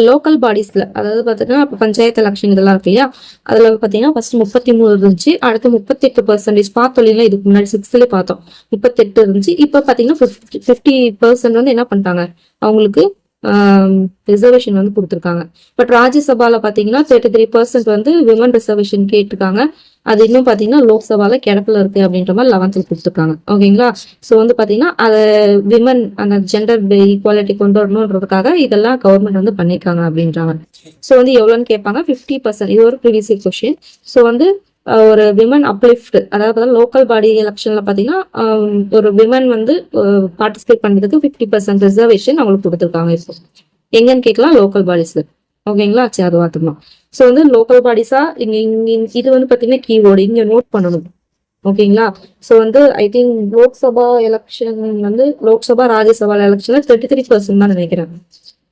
லோக்கல் பாடிஸ்ல, அதாவது பாத்தீங்கன்னா இப்ப பஞ்சாயத்து எலெக்ஷன் இதெல்லாம் இருக்கு இல்லையா, அதுல பாத்தீங்கன்னா ஃபர்ஸ்ட் 33 இருந்துச்சு, அடுத்து 38% பார்த்தோம். இதுக்கு முன்னாடி 6th பார்த்தோம் 38 இருந்துச்சு. இப்ப பாத்தீங்கன்னா 50% வந்து என்ன பண்ணிட்டாங்க, அவங்களுக்கு ரிசர்வேஷன் வந்து கொடுத்துருக்காங்க. பட் ராஜ்யசபால பாத்தீங்கன்னா 33% வந்து விமன் ரிசர்வேஷன் கேட்டிருக்காங்க. அது இன்னும் பாத்தீங்கன்னா லோக்சபால கிடப்பில் இருக்கு அப்படின்ற மாதிரி 11th கொடுத்துருக்காங்க. ஓகேங்களா. ஸோ வந்து பாத்தீங்கன்னா அதை விமன் அந்த ஜெண்டர் ஈக்குவாலிட்டி கொண்டு வரணுன்றதுக்காக இதெல்லாம் கவர்மெண்ட் வந்து பண்ணியிருக்காங்க அப்படின்றாங்க. ஸோ வந்து எவ்வளோன்னு கேட்பாங்க, 50%. இது ஒரு ப்ரீவியஸ் கொஸ்டின். ஸோ வந்து ஒரு விமன் அப்லிஃப்ட், அதாவது லோக்கல் பாடி எலெக்ஷன்ல பாத்தீங்கன்னா ஒரு விமன் வந்து பார்ட்டிசிபேட் பண்றதுக்கு 50% ரிசர்வேஷன் அவங்களுக்கு கொடுத்துருக்காங்க. இப்போ எங்கன்னு கேட்கலாம், லோக்கல் பாடிஸ்ல. ஓகேங்களா. சரி, அது பார்த்துக்கலாம். ஸோ வந்து லோக்கல் பாடிஸா இது வந்து பாத்தீங்கன்னா கீவேர்டு இங்க நோட் பண்ணணும். ஓகேங்களா. ஸோ வந்து ஐ திங்க் லோக்சபா எலெக்ஷன் வந்து லோக்சபா ராஜ்யசபா எலெக்ஷன்ல 33% தான் நினைக்கிறேன்.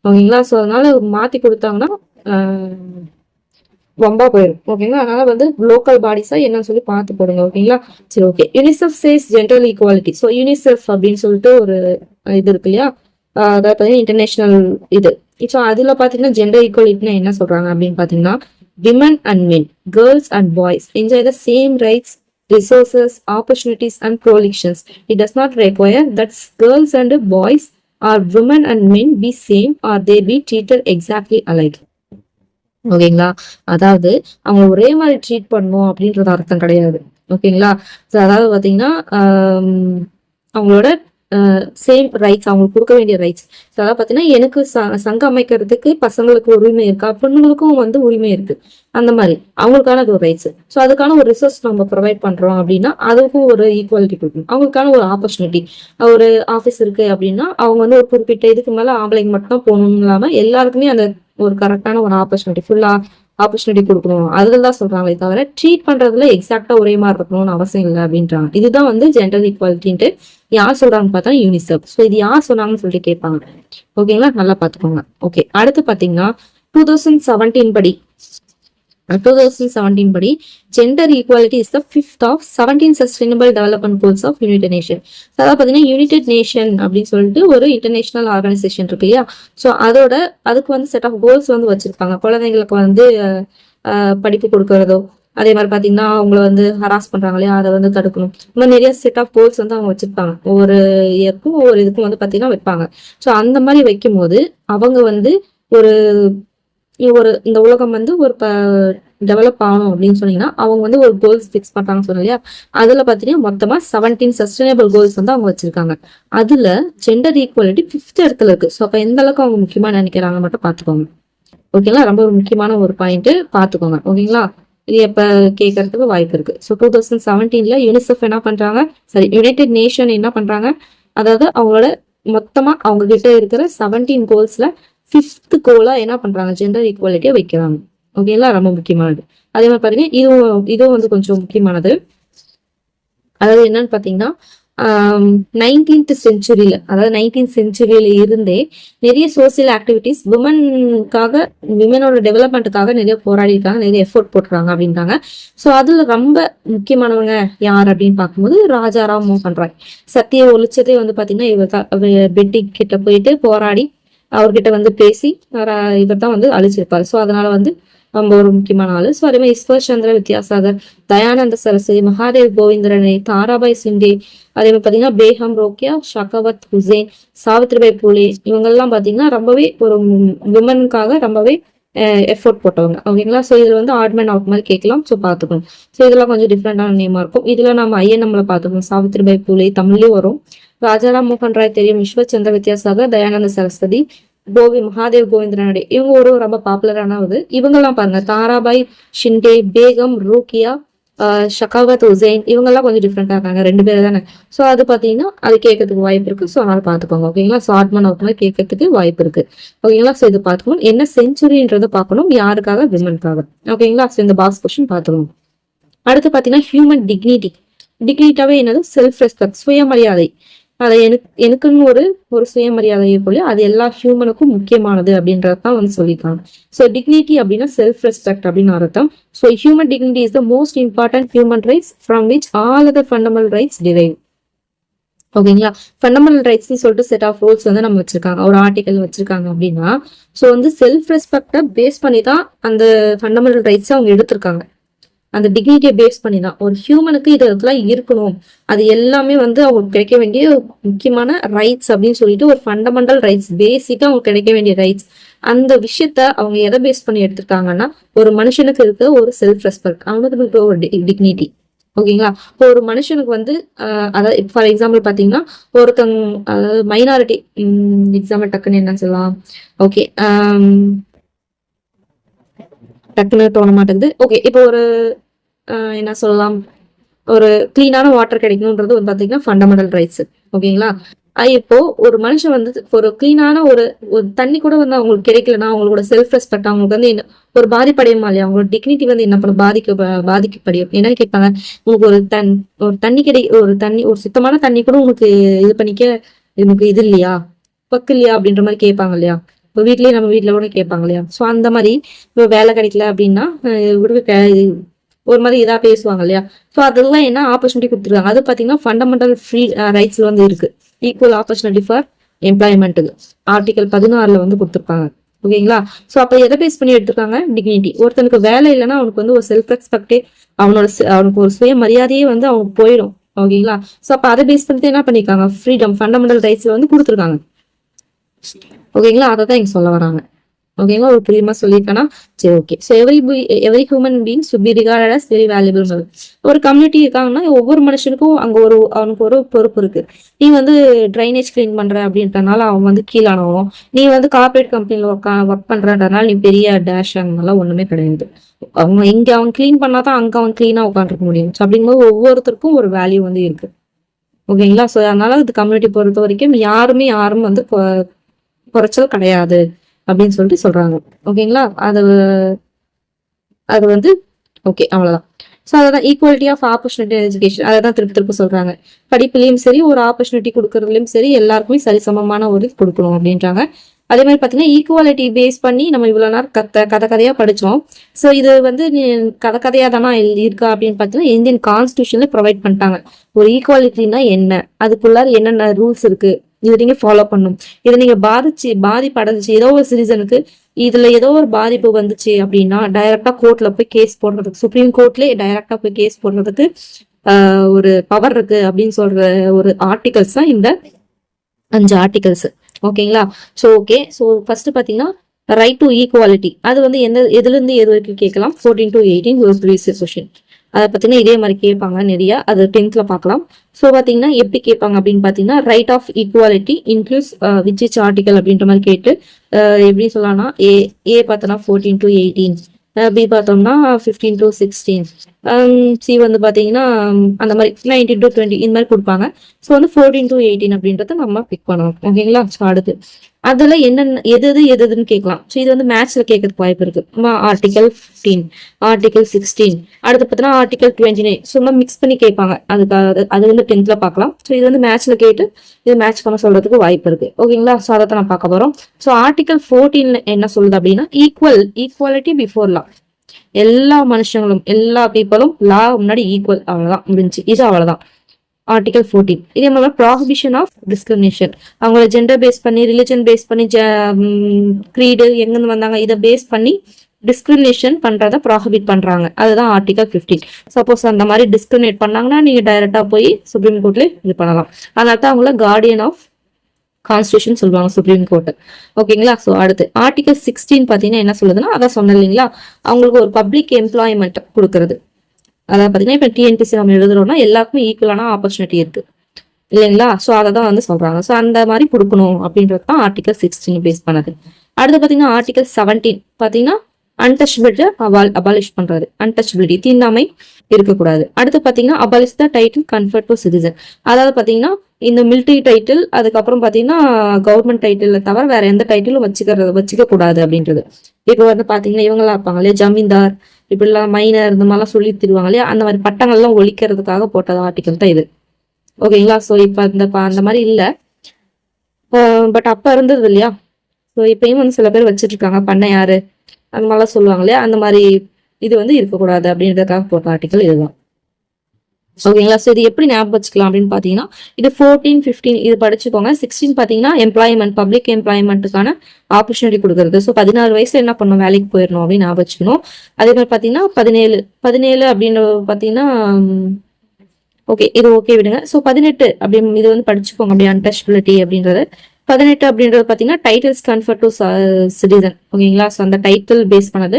ஓகேங்களா. ஸோ அதனால மாத்தி கொடுத்தாங்கன்னா ரொம்ப போயிடும். ஓகேங்களா. அதனால வந்து லோக்கல் பாடிஸா என்னன்னு சொல்லி பார்த்து போடுங்க. ஓகேங்களா. சரி, okay. UNICEF says gender equality. So UNICEF அப்படின்னு சொல்லிட்டு ஒரு இது இருக்கு இல்லையா, அதாவது பார்த்தீங்கன்னா இன்டர்நேஷனல் இது. ஸோ அதுல பாத்தீங்கன்னா ஜெண்டர் ஈக்குவாலிட்டினா என்ன சொல்றாங்க அப்படின்னு பாத்தீங்கன்னா, women and men, girls and boys enjoy the same rights, resources, opportunities and protections. It does not require that girls and boys or women and men be same or they be treated exactly alike. ஓகேங்களா. அதாவது அவங்க ஒரே மாதிரி treat பண்ணும் அப்படின்றது அர்த்தம் கிடையாது. ஓகேங்களா. அதாவது பாத்தீங்கன்னா அவங்களோட சேம் ரைட்ஸ், அவங்களுக்கு கொடுக்க வேண்டிய ரைட்ஸ். அதாவது பாத்தீங்கன்னா எனக்கு சங்கம் அமைக்கிறதுக்கு பசங்களுக்கு உரிமை இருக்கா, பொண்ணுங்களுக்கும் வந்து உரிமை இருக்கு. அந்த மாதிரி அவங்களுக்கான ஒரு ரைட்ஸ். ஸோ அதுக்கான ஒரு ரிசோர்ஸ் நம்ம ப்ரொவைட் பண்றோம் அப்படின்னா அதுக்கும் ஒரு ஈக்குவாலிட்டி கொடுக்கணும். அவங்களுக்கான ஒரு ஆப்பர்ச்சுனிட்டி, ஒரு ஆஃபீஸ் இருக்கு அப்படின்னா அவங்க வந்து ஒரு குறிப்பிட்ட இதுக்கு மேல ஆம்பளைங்க மட்டும் தான் போகணும் இல்லாம எல்லாருக்குமே அந்த ஒரு கரெக்டான ஒரு ஆப்பர்ச்சுனிட்டி, ஃபுல்லா ஆப்பர்ச்சுனிட்டி கொடுக்கணும். அதுதான் சொல்றாங்களே தவிர ட்ரீட் பண்றதுல எக்ஸாக்டா ஒரே மாதிரி இருக்கணும்னு அவசியம் இல்லை அப்படின்றாங்க. இதுதான் வந்து ஜெண்டர் ஈக்குவாலிட்டின்ட்டு யார் சொல்றாங்கன்னு பார்த்தா யூனிசெஃப். ஸோ இது யார் சொன்னாங்கன்னு சொல்லிட்டு கேட்பாங்க. ஓகேங்களா. நல்லா பாத்துக்கோங்க. ஓகே. அடுத்து பாத்தீங்கன்னா 2017 படி gender equality is the 5th of 17 sustainable development goals of United Nation. அதாவது பாத்தீங்கன்னா யுனைடெட் நேஷன் அப்படின்னு சொல்லிட்டு ஒரு இன்டர்நேஷனல் ஆர்கனைசேஷன் இருக்கு இல்லையா. ஸோ அதுக்கு வந்து செட் ஆஃப் கோல்ஸ் வந்து வச்சிருப்பாங்க. குழந்தைங்களுக்கு வந்து படிப்பு கொடுக்கறதோ, அதே மாதிரி பாத்தீங்கன்னா அவங்கள வந்து ஹராஸ் பண்றாங்க இல்லையா, அதை வந்து தடுக்கணும். இந்த மாதிரி நிறைய செட் ஆஃப் கோல்ஸ் வந்து அவங்க வச்சிருப்பாங்க. ஒவ்வொரு இயற்கும் ஒவ்வொரு இதுக்கும் வந்து பாத்தீங்கன்னா வைப்பாங்க. ஸோ அந்த மாதிரி வைக்கும் போது அவங்க வந்து ஒரு இந்த உலகம் வந்து ஒரு டெவலப் ஆகணும் அப்படின்னு சொன்னீங்கன்னா அவங்க வந்து ஒரு கோல்ஸ் ஃபிக்ஸ் பண்றாங்கன்னு சொன்னோம் இல்லையா. அதுல பாத்தீங்கன்னா மொத்தமா 17 சஸ்டைனபிள் கோல்ஸ் வந்து அவங்க வச்சிருக்காங்க. அதுல ஜெண்டர் ஈக்குவாலிட்டி 5th இடத்துல இருக்கு. ஸோ அப்ப எந்த அளவுக்கு அவங்க முக்கியமா நினைக்கிறாங்க மட்டும் பாத்துக்கோங்க. ஓகேங்களா. ரொம்ப ஒரு முக்கியமான ஒரு பாயிண்ட் பாத்துக்கோங்க. ஓகேங்களா. இது எப்ப கேட்கறதுக்கு வாய்ப்பு இருக்கு. ஸோ 2017 யூனிசெஃப் என்ன பண்றாங்க, சரி யுனைடெட் நேஷன் என்ன பண்றாங்க, அதாவது அவங்களோட மொத்தமா அவங்க கிட்ட இருக்கிற 17 கோல்ஸ்ல 5th கோலா என்ன பண்றாங்க, ஜெண்டர் ஈக்குவாலிட்டியை வைக்கிறாங்க. ஓகேங்களா. ரொம்ப முக்கியமானது. அதே மாதிரி பாருங்க, இதுவும் வந்து கொஞ்சம் முக்கியமானது. அதாவது என்னன்னு பாத்தீங்கன்னா 19th செஞ்சுரியில, அதாவது 19th செஞ்சுரியில இருந்தே நிறைய சோசியல் ஆக்டிவிட்டிஸ் விமனோட டெவலப்மெண்ட்டுக்காக நிறைய போராடி இருக்காங்க, நிறைய எஃபோர்ட் போட்டுறாங்க அப்படின்றாங்க. ஸோ அதுல ரொம்ப முக்கியமானவங்க யார் அப்படின்னு பார்க்கும்போது ராஜாராம் மோகன் ராய். சத்திய ஒழிச்சதே வந்து பாத்தீங்கன்னா இவர் பெட்டி கிட்ட போயிட்டு போராடி அவர்கிட்ட வந்து பேசி இவர் தான் வந்து அழிச்சிருப்பாரு. ஸோ அதனால வந்து ரொம்ப ஒரு முக்கியமான ஆளு. ஸோ அதே மாதிரி ஈஸ்வர் சந்திர வித்யாசாகர், தயானந்த சரஸ்வதி, மகாதேவ் கோவிந்தரனை, தாராபாய் சிண்டே, அதே மாதிரி பாத்தீங்கன்னா பேகம் ரோக்கியா, ஷகவத் ஹுசேன், சாவித்ரிபாய் பூலே, இவங்கெல்லாம் பாத்தீங்கன்னா ரொம்பவே ஒரு விமனுக்காக ரொம்பவே எஃபோர்ட் போட்டவங்க. ஓகேங்களா. ஸோ இதுல வந்து ஆட்மேன் அவுட் மாதிரி கேட்கலாம். ஸோ பாத்துக்கணும். ஸோ இதெல்லாம் கொஞ்சம் டிஃப்ரெண்டான நேமா இருக்கும். இதுல நம்ம ஐஎன்எம்ல பாத்துக்கணும். சாவித்ரிபாய் பூலே தமிழ்லயும் வரும். ராஜாராம் மோகன் ராய் தெரியும், ஈஸ்வர் வித்யாசாகர், தயானந்த சரஸ்வதி, மகாதேவ் கோவிந்தரனடே, இவங்க ஒரு ரொம்ப பாப்புலரான இவங்கெல்லாம் பாருங்க, தாராபாய் ஷிண்டே, பேகம் ரோக்கியா, ஷகாவத் ஹுசைன், இவங்கெல்லாம் கொஞ்சம் டிஃப்ரெண்டா இருக்காங்க. 2 பேர் தானே. ஸோ அது பாத்தீங்கன்னா அது கேட்கறதுக்கு வாய்ப்பு இருக்கு. ஸோ அதனால பாத்துக்கோங்க. ஓகேங்களா. ஸோ ஆட்மன் அவுட் மாதிரி கேட்கறதுக்கு வாய்ப்பு இருக்கு. ஓகேங்களா. ஸோ இது பாத்துக்கணும். என்ன செஞ்சுரின்றதை பார்க்கணும், யாருக்காக, விமனுக்காக. ஓகேங்களா. ஸோ இந்த பாக்ஸ் கொஸ்டின் பாத்துக்கணும். அடுத்து பாத்தீங்கன்னா ஹியூமன் டிக்னிட்டி. டிக்னிட்டாவே என்னது, செல்ஃப் ரெஸ்பெக்ட், சுயமரியாதை. அதை எனக்குன்னு ஒரு சுயமரியாதை போல அது எல்லா ஹியூமனுக்கும் முக்கியமானது அப்படின்றதான் வந்து சொல்லியிருக்காங்க. ஸோ டிக்னிட்டி அப்படின்னா செல்ஃப் ரெஸ்பெக்ட் அப்படின்னு அர்த்தம். So human dignity is the most important human rights from which all other fundamental rights derive. ஓகேங்களா. ஃபண்டமெண்டல் ரைட்ஸ்ன்னு சொல்லிட்டு செட் ஆஃப் ரூல்ஸ் வந்து நம்ம வச்சிருக்காங்க, ஒரு ஆர்டிகல் வச்சிருக்காங்க அப்படின்னா, ஸோ வந்து செல்ஃப் ரெஸ்பெக்டை பேஸ் பண்ணி தான் அந்த ஃபண்டமெண்டல் ரைட்ஸ் அவங்க எடுத்திருக்காங்க. அந்த டிக்னிட்டியை பேஸ் பண்ணி தான். ஒரு ஹியூமனுக்கு இதெல்லாம் இருக்கணும், அது எல்லாமே வந்து அவங்களுக்கு கிடைக்க வேண்டிய முக்கியமான ரைட்ஸ் அப்படின்னு சொல்லிட்டு ஒரு ஃபண்டமெண்டல் ரைட்ஸ், பேசிக்கா அவங்களுக்கு கிடைக்க வேண்டிய ரைட்ஸ். அந்த விஷயத்த அவங்க எதை பேஸ் பண்ணி எடுத்திருக்காங்கன்னா, ஒரு மனுஷனுக்கு இருக்க ஒரு செல்ஃப் ரெஸ்பெக்ட், அவனுக்கு இருக்க ஒரு டிக்னிட்டி. ஓகேங்களா? இப்போ ஒரு மனுஷனுக்கு வந்து அதாவது ஃபார் எக்ஸாம்பிள் பாத்தீங்கன்னா, ஒருத்தங்க அதாவது மைனாரிட்டி எக்ஸாம்பிள் டக்குன்னு என்ன சொல்லலாம், ஓகே டக்குன்னு தோண மாட்டேங்குது. ஓகே, இப்போ ஒரு என்ன சொல்லலாம், ஒரு கிளீனான வாட்டர் கிடைக்கணும்ன்றது வந்து பாத்தீங்கன்னா ஃபண்டமெண்டல் ரைட்ஸ். ஓகேங்களா? இப்போ ஒரு மனுஷன் வந்து ஒரு கிளீனான ஒரு தண்ணி கூட வந்து அவங்களுக்கு கிடைக்கலன்னா அவங்களோட செல்ஃப் ரெஸ்பெக்ட் அவங்களுக்கு வந்து என்ன ஒரு பாதிப்படையுமா இல்லையா? அவங்களோட டிக்னிட்டி வந்து என்ன பண்ணும், பாதிக்கப்படையும். என்னன்னு கேட்பாங்க, உங்களுக்கு ஒரு தண்ணி ஒரு சுத்தமான தண்ணி கூட உங்களுக்கு இது பண்ணிக்க எனக்கு இது இல்லையா, பக்கு இல்லையா அப்படின்ற மாதிரி கேட்பாங்க இல்லையா? இப்போ வீட்லயே நம்ம வீட்டுல கூட கேட்பாங்க இல்லையா? ஸோ அந்த மாதிரி இப்போ வேலை கிடைக்கல அப்படின்னா ஒரு மாதிரி இதா பேசுவாங்க இல்லையா? ஸோ அதெல்லாம் என்ன ஆப்பர்ச்சுனிட்டி கொடுத்துருக்காங்க. அது பாத்தீங்கன்னா ஃபண்டமெண்டல் ஃப்ரீ ரைட்ஸ்ல வந்து இருக்கு. ஈக்குவல் ஆப்பர்ச்சுனிட்டி ஃபார் எம்ப்ளாய்மெண்ட்டுக்கு ஆர்டிகல் 16 வந்து கொடுத்துருப்பாங்க. ஓகேங்களா? ஸோ அப்ப எதை பேஸ் பண்ணி எடுத்திருக்காங்க, டிக்னிட்டி. ஒருத்தனுக்கு வேலை இல்லைன்னா அவனுக்கு வந்து ஒரு செல்ஃப் ரெஸ்பெக்டே, அவனுக்கு ஒரு சுய மரியாதையே வந்து அவனுக்கு போயிடும். ஓகேங்களா? ஸோ அப்ப அதை பேஸ் பண்ணிட்டு என்ன பண்ணிருக்காங்க, ஃப்ரீடம் ஃபண்டமெண்டல் ரைட்ஸ்ல வந்து கொடுத்துருக்காங்க. ஓகேங்களா? அதை தான் இங்க சொல்ல வராங்க. ஓகேங்களா? ஒரு புரியுமா சொல்லியிருக்கேன்னா சரி, okay. So every human being should be regarded as very valuable. ஒரு கம்யூனிட்டி இருக்காங்கன்னா ஒவ்வொரு மனுஷனுக்கும் அங்க அவனுக்கு ஒரு பொறுப்பு இருக்கு. நீ வந்து ட்ரைனேஜ் கிளீன் பண்ற அப்படின்றனால அவன் வந்து கீழானவனும், நீ வந்து கார்பரேட் கம்பெனில ஒர்க் பண்றதுனால நீ பெரிய டேஷ் அங்கெல்லாம் ஒண்ணுமே கிடையாது. அவன் கிளீன் பண்ணாதான் அங்க அவன் கிளீனா உட்காந்துருக்க முடியும். ஸோ அப்படிங்கும்போது ஒவ்வொருத்தருக்கும் ஒரு வேல்யூ வந்து இருக்கு. ஓகேங்களா? ஸோ அதனால இது கம்யூனிட்டி பொறுத்த வரைக்கும் யாரும் வந்து குறைச்சல் கிடையாது அப்படின்னு சொல்லிட்டு சொல்றாங்க. ஓகேங்களா? அது வந்து ஓகே, அவ்வளவுதான். ஸோ அதான் ஈக்குவாலிட்டி ஆஃப் ஆப்பர்ச்சுனிட்டி எஜுகேஷன், அதை தான் திருப்பி சொல்றாங்க. படிப்புலயும் சரி, ஒரு ஆப்பர்ச்சுனிட்டி கொடுக்கறதுலயும் சரி, எல்லாருக்குமே சரிசமமான ஒரு கொடுக்கணும் அப்படின்றாங்க. அதே மாதிரி பாத்தீங்கன்னா ஈக்குவாலிட்டி பேஸ் பண்ணி நம்ம இவ்வளவு நேரம் கதையா படிச்சோம். ஸோ இது வந்து கதையா தானா இருக்கா அப்படின்னு பாத்தீங்கன்னா இந்தியன் கான்ஸ்டியூஷன்ல ப்ரொவைட் பண்ணிட்டாங்க. ஒரு ஈக்குவாலிட்டினா என்ன, அதுக்குள்ளார என்னென்ன ரூல்ஸ் இருக்கு, இதை நீங்க ஃபாலோ பண்ணும். இதை நீங்க பாதிப்படைஞ்சிச்சு ஏதோ ஒரு சிட்டிசனுக்கு, இதுல ஏதோ ஒரு பாதிப்பு வந்துச்சு அப்படின்னா டைரக்டா கோர்ட்ல போய் கேஸ் போடுறதுக்கு, சுப்ரீம் கோர்ட்லயே டைரக்டா போய் கேஸ் போடுறதுக்கு ஒரு பவர் இருக்கு அப்படின்னு சொல்ற ஒரு ஆர்டிகல்ஸ் தான் இந்த 5 ஆர்டிகல்ஸ். ஓகேங்களா? So okay. ஸோ ஃபர்ஸ்ட் பாத்தீங்கன்னா ரைட் டு ஈக்குவாலிட்டி, அது வந்து எதுல இருந்து எது வரைக்கும் கேட்கலாம், 14 to 18 ஒரு ப்ரீவியஸ் கொஸ்டின். அதை பார்த்தீங்கன்னா இதே மாதிரி கேட்பாங்க நிறைய, அது 10th பார்க்கலாம். ஸோ பார்த்தீங்கன்னா எப்படி கேட்பாங்க அப்படின்னு பார்த்தீங்கன்னா right of equality includes which article அப்படின்ற மாதிரி கேட்டு எப்படி சொல்லலாம்னா ஏ பார்த்தோம்னா 14 to 18, பி பார்த்தோம்னா 15 to 16, சி வந்து பார்த்தீங்கன்னா அந்த மாதிரி 19 to 20 இந்த மாதிரி கொடுப்பாங்க. ஸோ வந்து 14 to 18 அப்படின்றத நம்ம பிக் பண்ணணும். ஓகேங்களா? ஸோ அடுத்து அதுல என்னென்ன எதுன்னு கேட்கலாம். ஸோ இது வந்து மேட்ச்ல கேட்கறதுக்கு வாய்ப்பு இருக்கு. ஆர்டிகல் 15, ஆர்டிகல் 16, அடுத்து பார்த்தீங்கன்னா ஆர்டிகல் 29. சும்மா மிக்ஸ் பண்ணி கேட்பாங்க. அது வந்து 10th பார்க்கலாம். ஸோ இது வந்து மேட்ச்ல கேட்டு இது மேட்ச் பண்ண சொல்றதுக்கு வாய்ப்பு இருக்கு. ஓகேங்களா? ஸோ அதை நான் பார்க்க போறோம். ஸோ ஆர்டிகல் 14 என்ன சொல்லுது அப்படின்னா ஈக்குவாலிட்டி பிஃபோர் லா. எல்லா மனுஷங்களும் எல்லா பீப்புளும் லா முன்னாடி ஈக்குவல், அவ்வளவுதான் முடிஞ்சு. இது அவ்வளவுதான் ஆர்டிகல் 14. இதே மாதிரி ப்ராஹிபிஷன் ஆஃப் டிஸ்கிரிமினேஷன், அவங்கள ஜெண்டர் பேஸ் பண்ணி, ரிலிஜன் பேஸ் பண்ணி, க்ரீடு எங்கிருந்து வந்தாங்க இதை பேஸ் பண்ணி டிஸ்கிரிமினேஷன் பண்றத ப்ராஹிபிட் பண்றாங்க. அதுதான் ஆர்டிகல் 15. சப்போஸ் அந்த மாதிரி டிஸ்கிரிமினேட் பண்ணாங்கன்னா நீங்க டைரக்டா போய் சுப்ரீம் கோர்ட்ல இது பண்ணலாம். அதனால தான் அவங்கள கார்டியன் ஆஃப் கான்ஸ்டியூஷன் சொல்லுவாங்க சுப்ரீம் கோர்ட். ஓகேங்களா? ஸோ அடுத்து ஆர்டிகல் 16 பாத்தீங்கன்னா என்ன சொல்லுதுன்னா, அதான் சொன்னேன் இல்லைங்களா, அவங்களுக்கு ஒரு பப்ளிக் எம்ப்ளாய்மெண்ட் கொடுக்கறது. அதாவது பாத்தீங்கன்னா இப்ப டிஎன்பிசி நம்ம எழுதுறோம்னா எல்லாருக்குமே ஈக்குவலான ஆப்பர்ச்சுனிட்டி இருக்கு இல்லைங்களா? ஸோ அதை தான் வந்து சொல்றாங்க. ஸோ அந்த மாதிரி கொடுக்கணும் அப்படின்றது தான் ஆர்டிகல் 16 பேஸ் பண்ணது. அடுத்து பாத்தீங்கன்னா ஆர்டிகல் 17 பாத்தீங்கன்னா அன்டச்சபிலிட்டி அபாலிஷ் பண்றது, அன்டச்சபிலிட்டி தீண்டாமை இருக்கக்கூடாது. அடுத்து பாத்தீங்கன்னா abolish the title conferred to citizen, அதாவது பாத்தீங்கன்னா இந்த மிலிட்டரி டைட்டில், அதுக்கப்புறம் பாத்தீங்கன்னா கவர்மெண்ட் டைட்டில் தவிர வேற எந்த டைட்டிலும் வச்சுக்க கூடாது அப்படின்றது. இப்ப வந்து பாத்தீங்கன்னா இவங்கெல்லாம் இருப்பாங்க இல்லையா, ஜமீன்தார், இப்படி எல்லாம் மைனர் இந்த மாதிரிலாம் சொல்லி தருவாங்க இல்லையா, அந்த மாதிரி பட்டங்கள்லாம் ஒழிக்கிறதுக்காக போட்டது ஆர்டிகல் தான் இது. ஓகேங்களா? ஸோ இப்ப அந்த மாதிரி இல்ல, பட் அப்ப இருந்தது இல்லையா? ஸோ இப்பயும் வந்து சில பேர் வச்சிட்டு இருக்காங்க பண்ணையாரு அந்த மாதிரிலாம் சொல்லுவாங்க இல்லையா, அந்த மாதிரி இது வந்து இருக்கக்கூடாது அப்படின்றதுக்காக போட்ட ஆர்டிகல் இதுதான். ஓகேங்களா. ஸோ இது எப்படி ஞாபகம் வச்சுக்கலாம் அப்படின்னு பார்த்தீங்கன்னா, இது 14, 15 இது படிச்சுக்கோங்க. 16 பார்த்தீங்கன்னா எம்ப்ளாய்மெண்ட், பப்ளிக் எம்ப்ளாய்மெண்ட்டுக்கான ஆப்பர்ச்சுனிட்டி கொடுக்குறது. ஸோ 16 வயசுல என்ன பண்ணணும், வேலைக்கு போயிடணும் அப்படின்னு ஞாபகம் வச்சுக்கணும். அதே மாதிரி பார்த்தீங்கன்னா 17 அப்படின்றது பார்த்தீங்கன்னா ஓகே, இது ஓகே விடுங்க. ஸோ 18 அப்படின்னு இது வந்து படிச்சுக்கோங்க அப்படி அன்டச்சபிலிட்டி அப்படின்றது. 18 அப்படின்றது பார்த்தீங்கன்னா டைட்டில்ஸ் கன்ஃபர் டு சிட்டிசன். ஓகேங்களா. ஸோ அந்த டைட்டில் பேஸ் பண்ணது.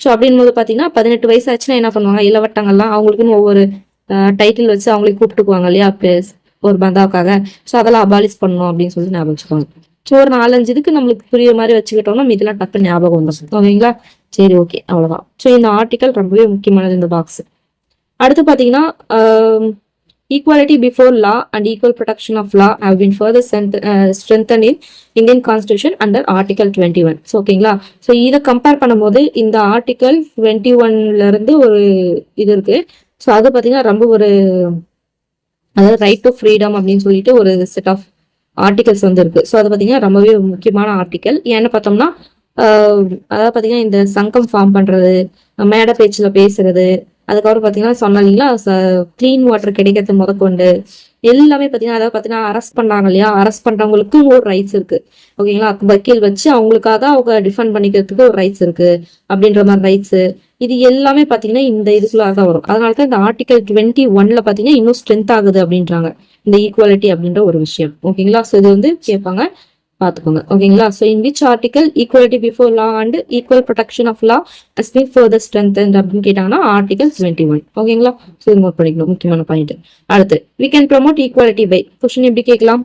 ஸோ அப்படின் போது பார்த்தீங்கன்னா 18 வயசு ஆச்சுன்னா என்ன பண்ணுவாங்க, இளவட்டங்கள்லாம் அவங்களுக்குன்னு ஒவ்வொரு டைட்டில் வச்சு அவங்களுக்கு கூப்பிட்டுக்குவாங்க இல்லையா, ஒரு பந்தாவுக்காக. ஸோ அதெல்லாம் அபாலிஷ் பண்ணணும் அப்படின்னு சொல்லி ஞாபகம் வச்சுக்கோங்க. ஸோ ஒரு 4-5 இதுக்கு நம்மளுக்கு புரியுற மாதிரி வச்சுக்கிட்டோம்னா இதெல்லாம் டக்கு ஞாபகம் வந்துடும். ஓகேங்களா. சரி, ஓகே, அவ்வளோதான். ஸோ இந்த ஆர்டிக்கல் ரொம்பவே முக்கியமானது இந்த பாக்ஸ். அடுத்து பார்த்தீங்கன்னா equality before law and equal protection of law have been further strengthened in Indian Constitution under Article 21. So ஓகேங்களா. ஸோ இதை கம்பேர் பண்ணும்போது இந்த ஆர்டிக்கல் 21ல இருந்து ஒரு இது இருக்கு. ஸோ அது பார்த்தீங்கன்னா ரொம்ப ஒரு, அதாவது ரைட் டு ஃப்ரீடம் அப்படின்னு சொல்லிட்டு ஒரு செட் ஆஃப் ஆர்டிகல்ஸ் வந்து இருக்கு. ஸோ அது பார்த்தீங்கன்னா ரொம்பவே முக்கியமான ஆர்டிக்கல். ஏன்னு பார்த்தோம்னா அதாவது பார்த்தீங்கன்னா இந்த சங்கம் ஃபார்ம் பண்றது, மேடை பேச்சில் பேசுறது, அதுக்கப்புறம் பார்த்தீங்கன்னா சொன்ன இல்லைங்களா கிளீன் வாட்டர் கிடைக்கிறது முதற்கொண்டு எல்லாமே பார்த்தீங்கன்னா, அதாவது பார்த்தீங்கன்னா அரெஸ்ட் பண்ணாங்க இல்லையா, அரெஸ்ட் பண்றவங்களுக்கு ஒரு ரைட்ஸ் இருக்கு. ஓகேங்களா. வக்கீல் வச்சு அவங்களுக்காக அவங்க டிஃபெண்ட் பண்ணிக்கிறதுக்கு ஒரு ரைட்ஸ் இருக்கு அப்படின்ற மாதிரி ரைட்ஸ். இது எல்லாமே பார்த்தீங்கன்னா இந்த இதுக்குள்ளாக தான் வரும். அதனால தான் இந்த ஆர்டிகல் 21ல பார்த்தீங்கன்னா இன்னும் ஸ்ட்ரென்த் ஆகுது அப்படின்றாங்க இந்த ஈக்குவாலிட்டி அப்படின்ற ஒரு விஷயம். ஓகேங்களா. ஸோ இது வந்து கேட்பாங்க, பார்த்துக்கோங்க. ஓகேங்களா. So in which article equality before law and equal protection of law has been further strengthened அப்படின்னு கேட்டாங்கன்னா ஆர்டிகல் 21. ஓகேங்களா. ஸோ இது நோட் பண்ணிக்கணும், முக்கியமான பாயிண்ட். அடுத்து we can promote equality by question எப்படி கேட்கலாம்,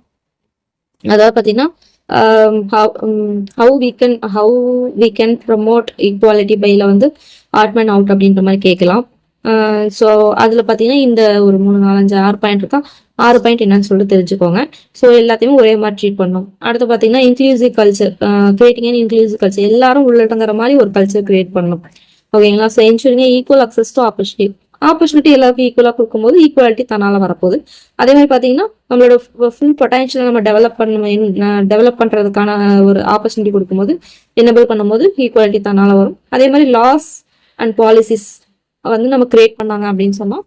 அதாவது பார்த்தீங்கன்னா how we can promote equality byல வந்து ஆட் அண்ட் அவுட் அப்படின்ற மாதிரி கேட்கலாம். ஸோ அதில் பார்த்தீங்கன்னா இந்த ஒரு 3, 4, 5, 6 பாயிண்ட் இருக்கா. 6 பாயிண்ட் என்னன்னு சொல்லிட்டு தெரிஞ்சுக்கோங்க. ஸோ எல்லாத்தையுமே ஒரே மாதிரி ட்ரீட் பண்ணணும். அடுத்து பார்த்தீங்கன்னா inclusive culture, creating and inclusive culture, எல்லாரும் உள்ளடங்குற மாதிரி ஒரு கல்ச்சர் கிரியேட் பண்ணணும். ஓகேங்களா. So ensuring equal access to opportunity எல்லாருக்கும் ஈக்குவலாக கொடுக்கும்போது ஈக்குவாலிட்டி தன்னால வரப்போகுது. அதே மாதிரி பார்த்தீங்கன்னா நம்மளோட ஃபுல் பொட்டன்ஷியலை நம்ம டெவலப் பண்ணுறதுக்கான ஒரு ஆப்பர்ச்சுனிட்டி கொடுக்கும்போது, எனேபிள் பண்ணும்போது ஈக்குவாலிட்டி தன்னால வரும். அதே மாதிரி லாஸ் அண்ட் பாலிசிஸ் வந்து நம்ம கிரியேட் பண்ணாங்க அப்படின்னு சொன்னா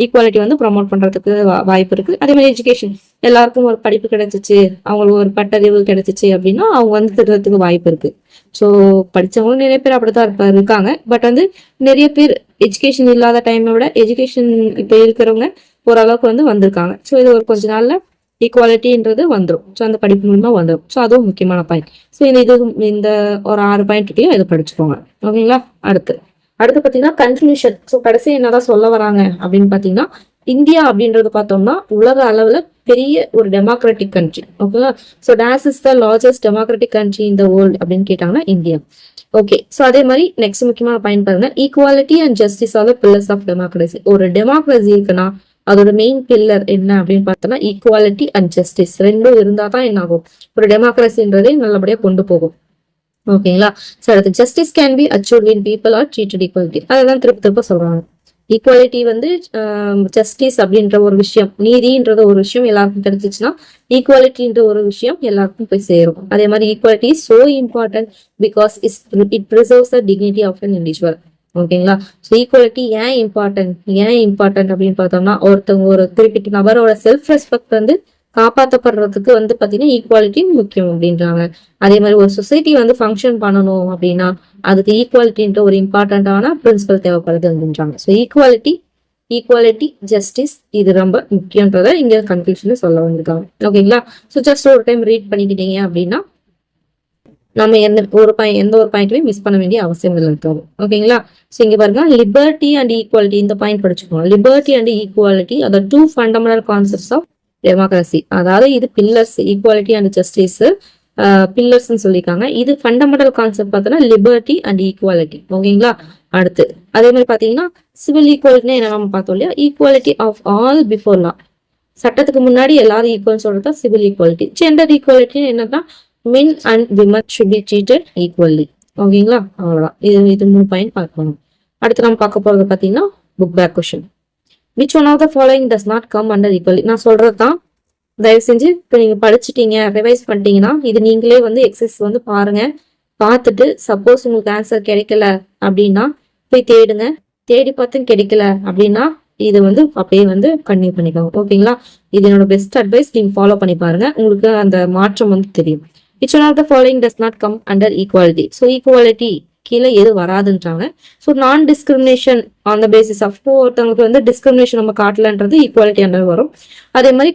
ஈக்குவாலிட்டி வந்து ப்ரொமோட் பண்றதுக்கு வாய்ப்பு இருக்கு. அதே மாதிரி எஜுகேஷன், எல்லாருக்கும் ஒரு படிப்பு கிடைச்சிச்சு, அவங்களுக்கு ஒரு பட்டறிவு கிடைச்சிச்சு அப்படின்னா அவங்க வந்து திருறதுக்கு வாய்ப்பு இருக்கு. ஸோ படிச்சவங்களும் நிறைய பேர் அப்படித்தான் இருக்காங்க. பட் வந்து நிறைய பேர் எஜுகேஷன் இல்லாத டைமை விட எஜுகேஷன் இப்போ இருக்கிறவங்க ஓரளவுக்கு வந்து வந்திருக்காங்க. ஸோ இது ஒரு கொஞ்ச நாள்ல ஈக்குவாலிட்டின்றது வந்துடும். ஸோ அந்த படிப்பு மூலமா வந்துடும். ஸோ அதுவும் முக்கியமான பாயிண்ட். ஸோ இந்த ஒரு 6 பாயிண்ட் இருக்குல்லையோ இதை படிச்சுக்கோங்க. ஓகேங்களா. அடுத்து பார்த்தீங்கன்னா கன்க்ளூஷன். ஸோ கடைசி என்னதான் சொல்ல வராங்க அப்படின்னு பார்த்தீங்கன்னா, இந்தியா அப்படின்றது பார்த்தோம்னா உலக அளவில் பெரிய ஒரு டெமோக்ராட்டிக் கண்ட்ரி. ஓகேங்களா. So days is the largest democratic country in the world அப்படின்னு கேட்டாங்கன்னா இந்தியா. ஓகே. ஸோ அதே மாதிரி நெக்ஸ்ட் முக்கியமான பாயிண்ட் பாருங்க, equality and justice are the pillars of democracy. ஒரு டெமோக்ரஸி இருக்குன்னா அதோட மெயின் பில்லர் என்ன அப்படின்னு பார்த்தோம்னா ஈக்குவாலிட்டி அண்ட் ஜஸ்டிஸ் ரெண்டும் இருந்தால் தான் என்ன ஆகும், ஒரு டெமோக்ரஸின்றதே நல்லபடியாக கொண்டு போகும். ஓகேங்களா. ஸோ அடுத்து justice can be achieved when people are treated equality. அதெல்லாம் திருப்ப சொல்றாங்க. ஈக்குவாலிட்டி வந்து ஜஸ்டிஸ் அப்படின்ற ஒரு விஷயம், நீதின்ற ஒரு விஷயம் எல்லாருக்கும் கிடைச்சிச்சுன்னா ஈக்குவாலிட்டின்ற ஒரு விஷயம் எல்லாருக்கும் போய் சேரும். அதே மாதிரி equality is so important because it preserves the dignity of an individual. ஓகேங்களா. ஸோ ஈக்குவாலிட்டி ஏன் இம்பார்ட்டன்ட் அப்படின்னு பார்த்தோம்னா, ஒருத்தவங்க ஒரு குறிப்பிட்ட நபரோட செல்ஃப் ரெஸ்பெக்ட் வந்து காப்பாற்றப்படுறதுக்கு வந்து பாத்தீங்கன்னா ஈக்குவாலிட்டி முக்கியம் அப்படின்றாங்க. அதே மாதிரி ஒரு சொசைட்டி வந்து ஃபங்க்ஷன் பண்ணணும் அப்படின்னா அதுக்கு ஈக்குவாலிட்டின்ற ஒரு இம்பார்ட்டன்டான பிரின்சிபல் தேவைப்படுது அப்படின்றாங்க. ஸோ ஈக்குவாலிட்டி ஜஸ்டிஸ் இது ரொம்ப முக்கியன்றத இங்க கன்க்ளூஷன்ல சொல்ல வந்திருக்காங்க. ஓகேங்களா. ஸோ ஜஸ்ட் ஒரு டைம் ரீட் பண்ணிக்கிட்டீங்க அப்படின்னா நம்ம எந்த ஒரு பாயிண்ட்டுமே மிஸ் பண்ண வேண்டிய அவசியம் இருக்காது. ஓகேங்களா. ஸோ இங்க பாருங்க, லிபர்ட்டி அண்ட் ஈக்குவாலிட்டி இந்த பாயிண்ட் படிச்சுக்கோங்க. லிபர்ட்டி அண்ட் ஈக்குவாலிட்டி அது 2 ஃபண்டமெண்டல் கான்செப்ட்ஸ் ஆஃப் டெமோக்ரஸி. அதாவது இது pillars, equality and justice pillars சொல்லியிருக்காங்க. இது ஃபண்டமெண்டல் கான்செப்ட் பார்த்தோன்னா லிபர்ட்டி அண்ட் ஈக்குவாலிட்டி. ஓகேங்களா. அடுத்து அதே மாதிரி பாத்தீங்கன்னா சிவில் ஈக்குவாலிட்டினா என்ன நம்ம பார்த்தோம் இல்லையா, equality of all before law, சட்டத்துக்கு முன்னாடி எல்லாரும் ஈக்குவல் சொல்றதா சிவில் ஈக்குவாலிட்டி. ஜெண்டர் ஈக்குவாலிட்டி என்னன்னா men and women should be treated equally. ஓகேங்களா. அவ்வளவுதான். இது 3 பாயிண்ட் பார்க்கணும். அடுத்து நம்ம பார்க்க போறது பாத்தீங்கன்னா book back question. Which one of the following does not come under equality. நான் சொல்றது தான், தயவு செஞ்சு இப்போ நீங்க படிச்சுட்டீங்க, ரிவைஸ் பண்ணிட்டீங்கன்னா இது நீங்களே வந்து எக்ஸசைஸ் வந்து பாருங்க. பார்த்துட்டு சப்போஸ் உங்களுக்கு ஆன்சர் கிடைக்கல அப்படின்னா போய் தேடுங்க. தேடி பார்த்தும் கிடைக்கல அப்படின்னா இது வந்து அப்படியே வந்து கண்டினியூ பண்ணிக்கோங்க. ஓகேங்களா? இது என்னோட பெஸ்ட் அட்வைஸ். நீங்க ஃபாலோ பண்ணி பாருங்க. உங்களுக்கு அந்த மாற்றம் வந்து தெரியும். Which one of the following does not come under equality. So equality கீழே எது வராதுன்றாங்க. So non discrimination on the basis of ஒருத்தவங்களுக்கு வந்து டிஸ்கிரிமினேஷன் நம்ம காட்டலன்றது ஈக்குவாலிட்டி அண்டர் வரும். அதே மாதிரி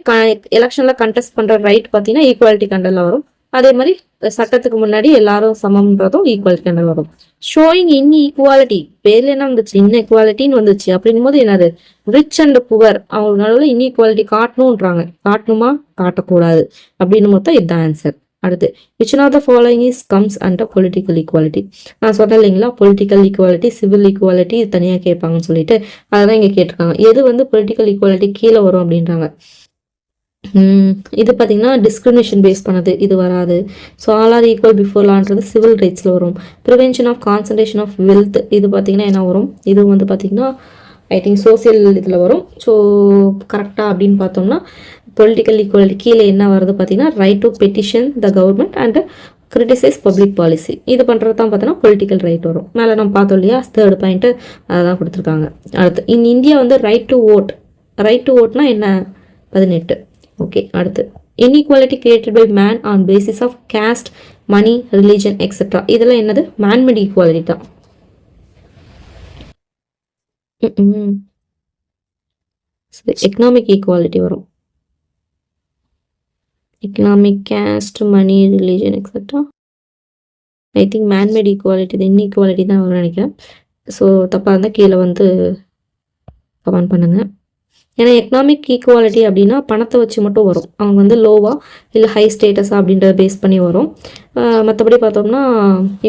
எலெக்ஷன்ல கண்டெஸ்ட் பண்ற ரைட் பார்த்தீங்கன்னா ஈக்குவாலிட்டி அண்டர்ல வரும். அதே மாதிரி சட்டத்துக்கு முன்னாடி எல்லாரும் சமம்ன்றதும் ஈக்குவாலிட்டி அண்டர் வரும். ஷோயிங் இன் ஈக்குவாலிட்டி பேர்ல என்ன வந்துச்சு, இன்இக்வாலிட்டின்னு வந்துச்சு. அப்படின்னும் போது என்னது, ரிச் அண்ட் புவர் அவங்க நடுவில் இன்இக்வாலிட்டி காட்டணும்ன்றாங்க. காட்டணுமா காட்டக்கூடாது அப்படின்னு மொத்தம் இதுதான் ஆன்சர். அடுத்து which one of the following is comes under political equality. நான் சொன்னேன் இல்லைங்களா, பொலிட்டிக்கல் ஈக்குவாலிட்டி சிவில் ஈக்குவாலிட்டி தனியாக கேட்பாங்கன்னு சொல்லிட்டு அதான் இங்க கேட்டிருக்காங்க. எது வந்து பொலிட்டிக்கல் ஈக்குவாலிட்டி கீழே வரும் அப்படின்றாங்க. இது பார்த்தீங்கன்னா டிஸ்கிரிமினேஷன் பேஸ் பண்ணது, இது வராது. So all are equal before லான்றது சிவில் ரைட்ஸில் வரும். Prevention of concentration of wealth இது பார்த்தீங்கன்னா என்ன வரும், இது வந்து பார்த்தீங்கன்னா ஐ திங்க் சோசியல் இதில் வரும். ஸோ கரெக்டாக அப்படின்னு பார்த்தோம்னா பொலிட்டிக்கல் ஈக்குவாலிட்டி கீழே என்ன வருது பார்த்தீங்கன்னா right to petition the government and criticise public policy. இது பண்ணுறது தான் பார்த்தோன்னா பொலிட்டிக்கல் ரைட் வரும். மேலே நம்ம பார்த்தோம் இல்லையா, தேர்ட் பாயிண்ட்டு அதான் கொடுத்துருக்காங்க. அடுத்து இன் இந்தியா வந்து right to vote. Right to ஓட்னா என்ன, 18. ஓகே. அடுத்து inequality created by man on basis of caste money religion etcetera. இதெல்லாம் என்னது, மேன்மேட் ஈக்குவாலிட்டி தான். எக்கனாமிக் ஈக்குவாலிட்டி வரும். Economic caste money religion etcetera I think man made equality தான், inequality தான் வரும்னு நினைக்கிறேன். ஸோ தப்பாக இருந்தால் கீழே வந்து கமெண்ட் பண்ணுங்கள். ஏன்னா எக்கனாமிக் ஈக்குவாலிட்டி அப்படின்னா பணத்தை வச்சு மட்டும் வரும். அவங்க வந்து லோவா இல்லை ஹை ஸ்டேட்டஸா அப்படின்றத பேஸ் பண்ணி வரும். மற்றபடி பார்த்தோம்னா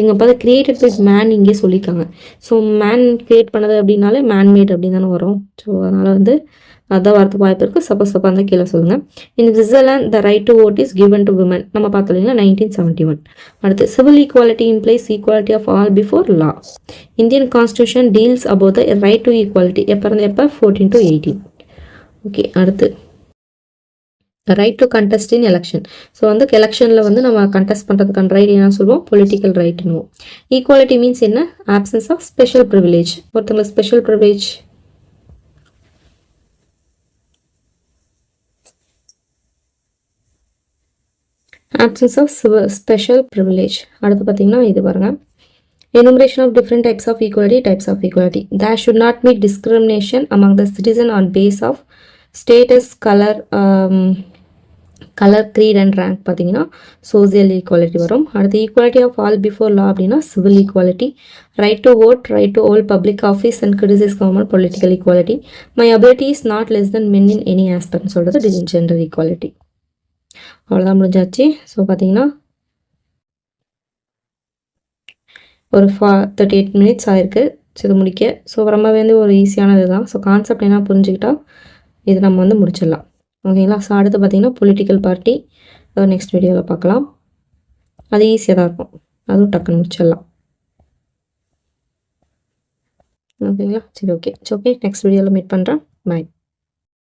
எங்கள் பார்த்து கிரியேட்டட் பை மேன் இங்கே சொல்லியிருக்காங்க. ஸோ மேன் கிரியேட் பண்ணது அப்படின்னாலே மேன்மேட் அப்படின்னு தானே வரும். ஸோ அதனால் வந்து அதான் வரதுக்கு வாய்ப்பு இருக்குது. சப்போஸ் தப்பாக இருந்தால் கீழே சொல்லுங்கள். In Switzerland the right to vote is given to women. நம்ம பார்த்தோம் இல்லைங்களா 1971. அடுத்து civil equality implies equality of all before law. Indian constitution deals about the right to equality எப்போ இருந்து எப்போ 14 to 18. ஓகே. அடுத்து right to contest in election. So வந்து எலெக்ஷனில் வந்து நம்ம கண்டெஸ்ட் பண்ணுறதுக்கான ரைட் என்ன சொல்லுவோம், பொலிட்டிக்கல் ரைட்னுவோம். ஈக்குவாலிட்டி மீன்ஸ் என்ன, ஆப்சன்ஸ் ஆஃப் ஸ்பெஷல் ப்ரிவிலேஜ். ஒருத்தவங்களுக்கு special privilege options of special privilege. அடுத்து பார்த்தீங்கன்னா இது பாருங்க, enumeration of different types of equality. There should not be discrimination among the citizen on base of status, color, creed and rank. பார்த்தீங்கன்னா social equality வரும். அடுத்து equality of all before law அப்படின்னா civil equality. Right to vote, right to hold public office and criticize government, political equality. My ability is not less than men in any aspect சொல்றது gender equality. அவ்வளோதான் முடிஞ்சாச்சு. So பார்த்தீங்கன்னா ஒரு 38 minutes ஆயிருக்கு இது முடிக்க. So ரொம்பவே வந்து ஒரு ஈஸியானது தான். ஸோ கான்செப்ட் என்ன புரிஞ்சுக்கிட்டா இது நம்ம வந்து முடிச்சிடலாம். ஓகேங்களா. ஸோ அடுத்து பார்த்தீங்கன்னா பொலிட்டிக்கல் பார்ட்டி நெக்ஸ்ட் வீடியோவில் பார்க்கலாம். அது ஈஸியாக தான் இருக்கும், அதுவும் டக்குன்னு முடிச்சிடலாம். ஓகேங்களா. சரி ஓகே நெக்ஸ்ட் வீடியோவில் மீட் பண்ணுறேன். பாய்.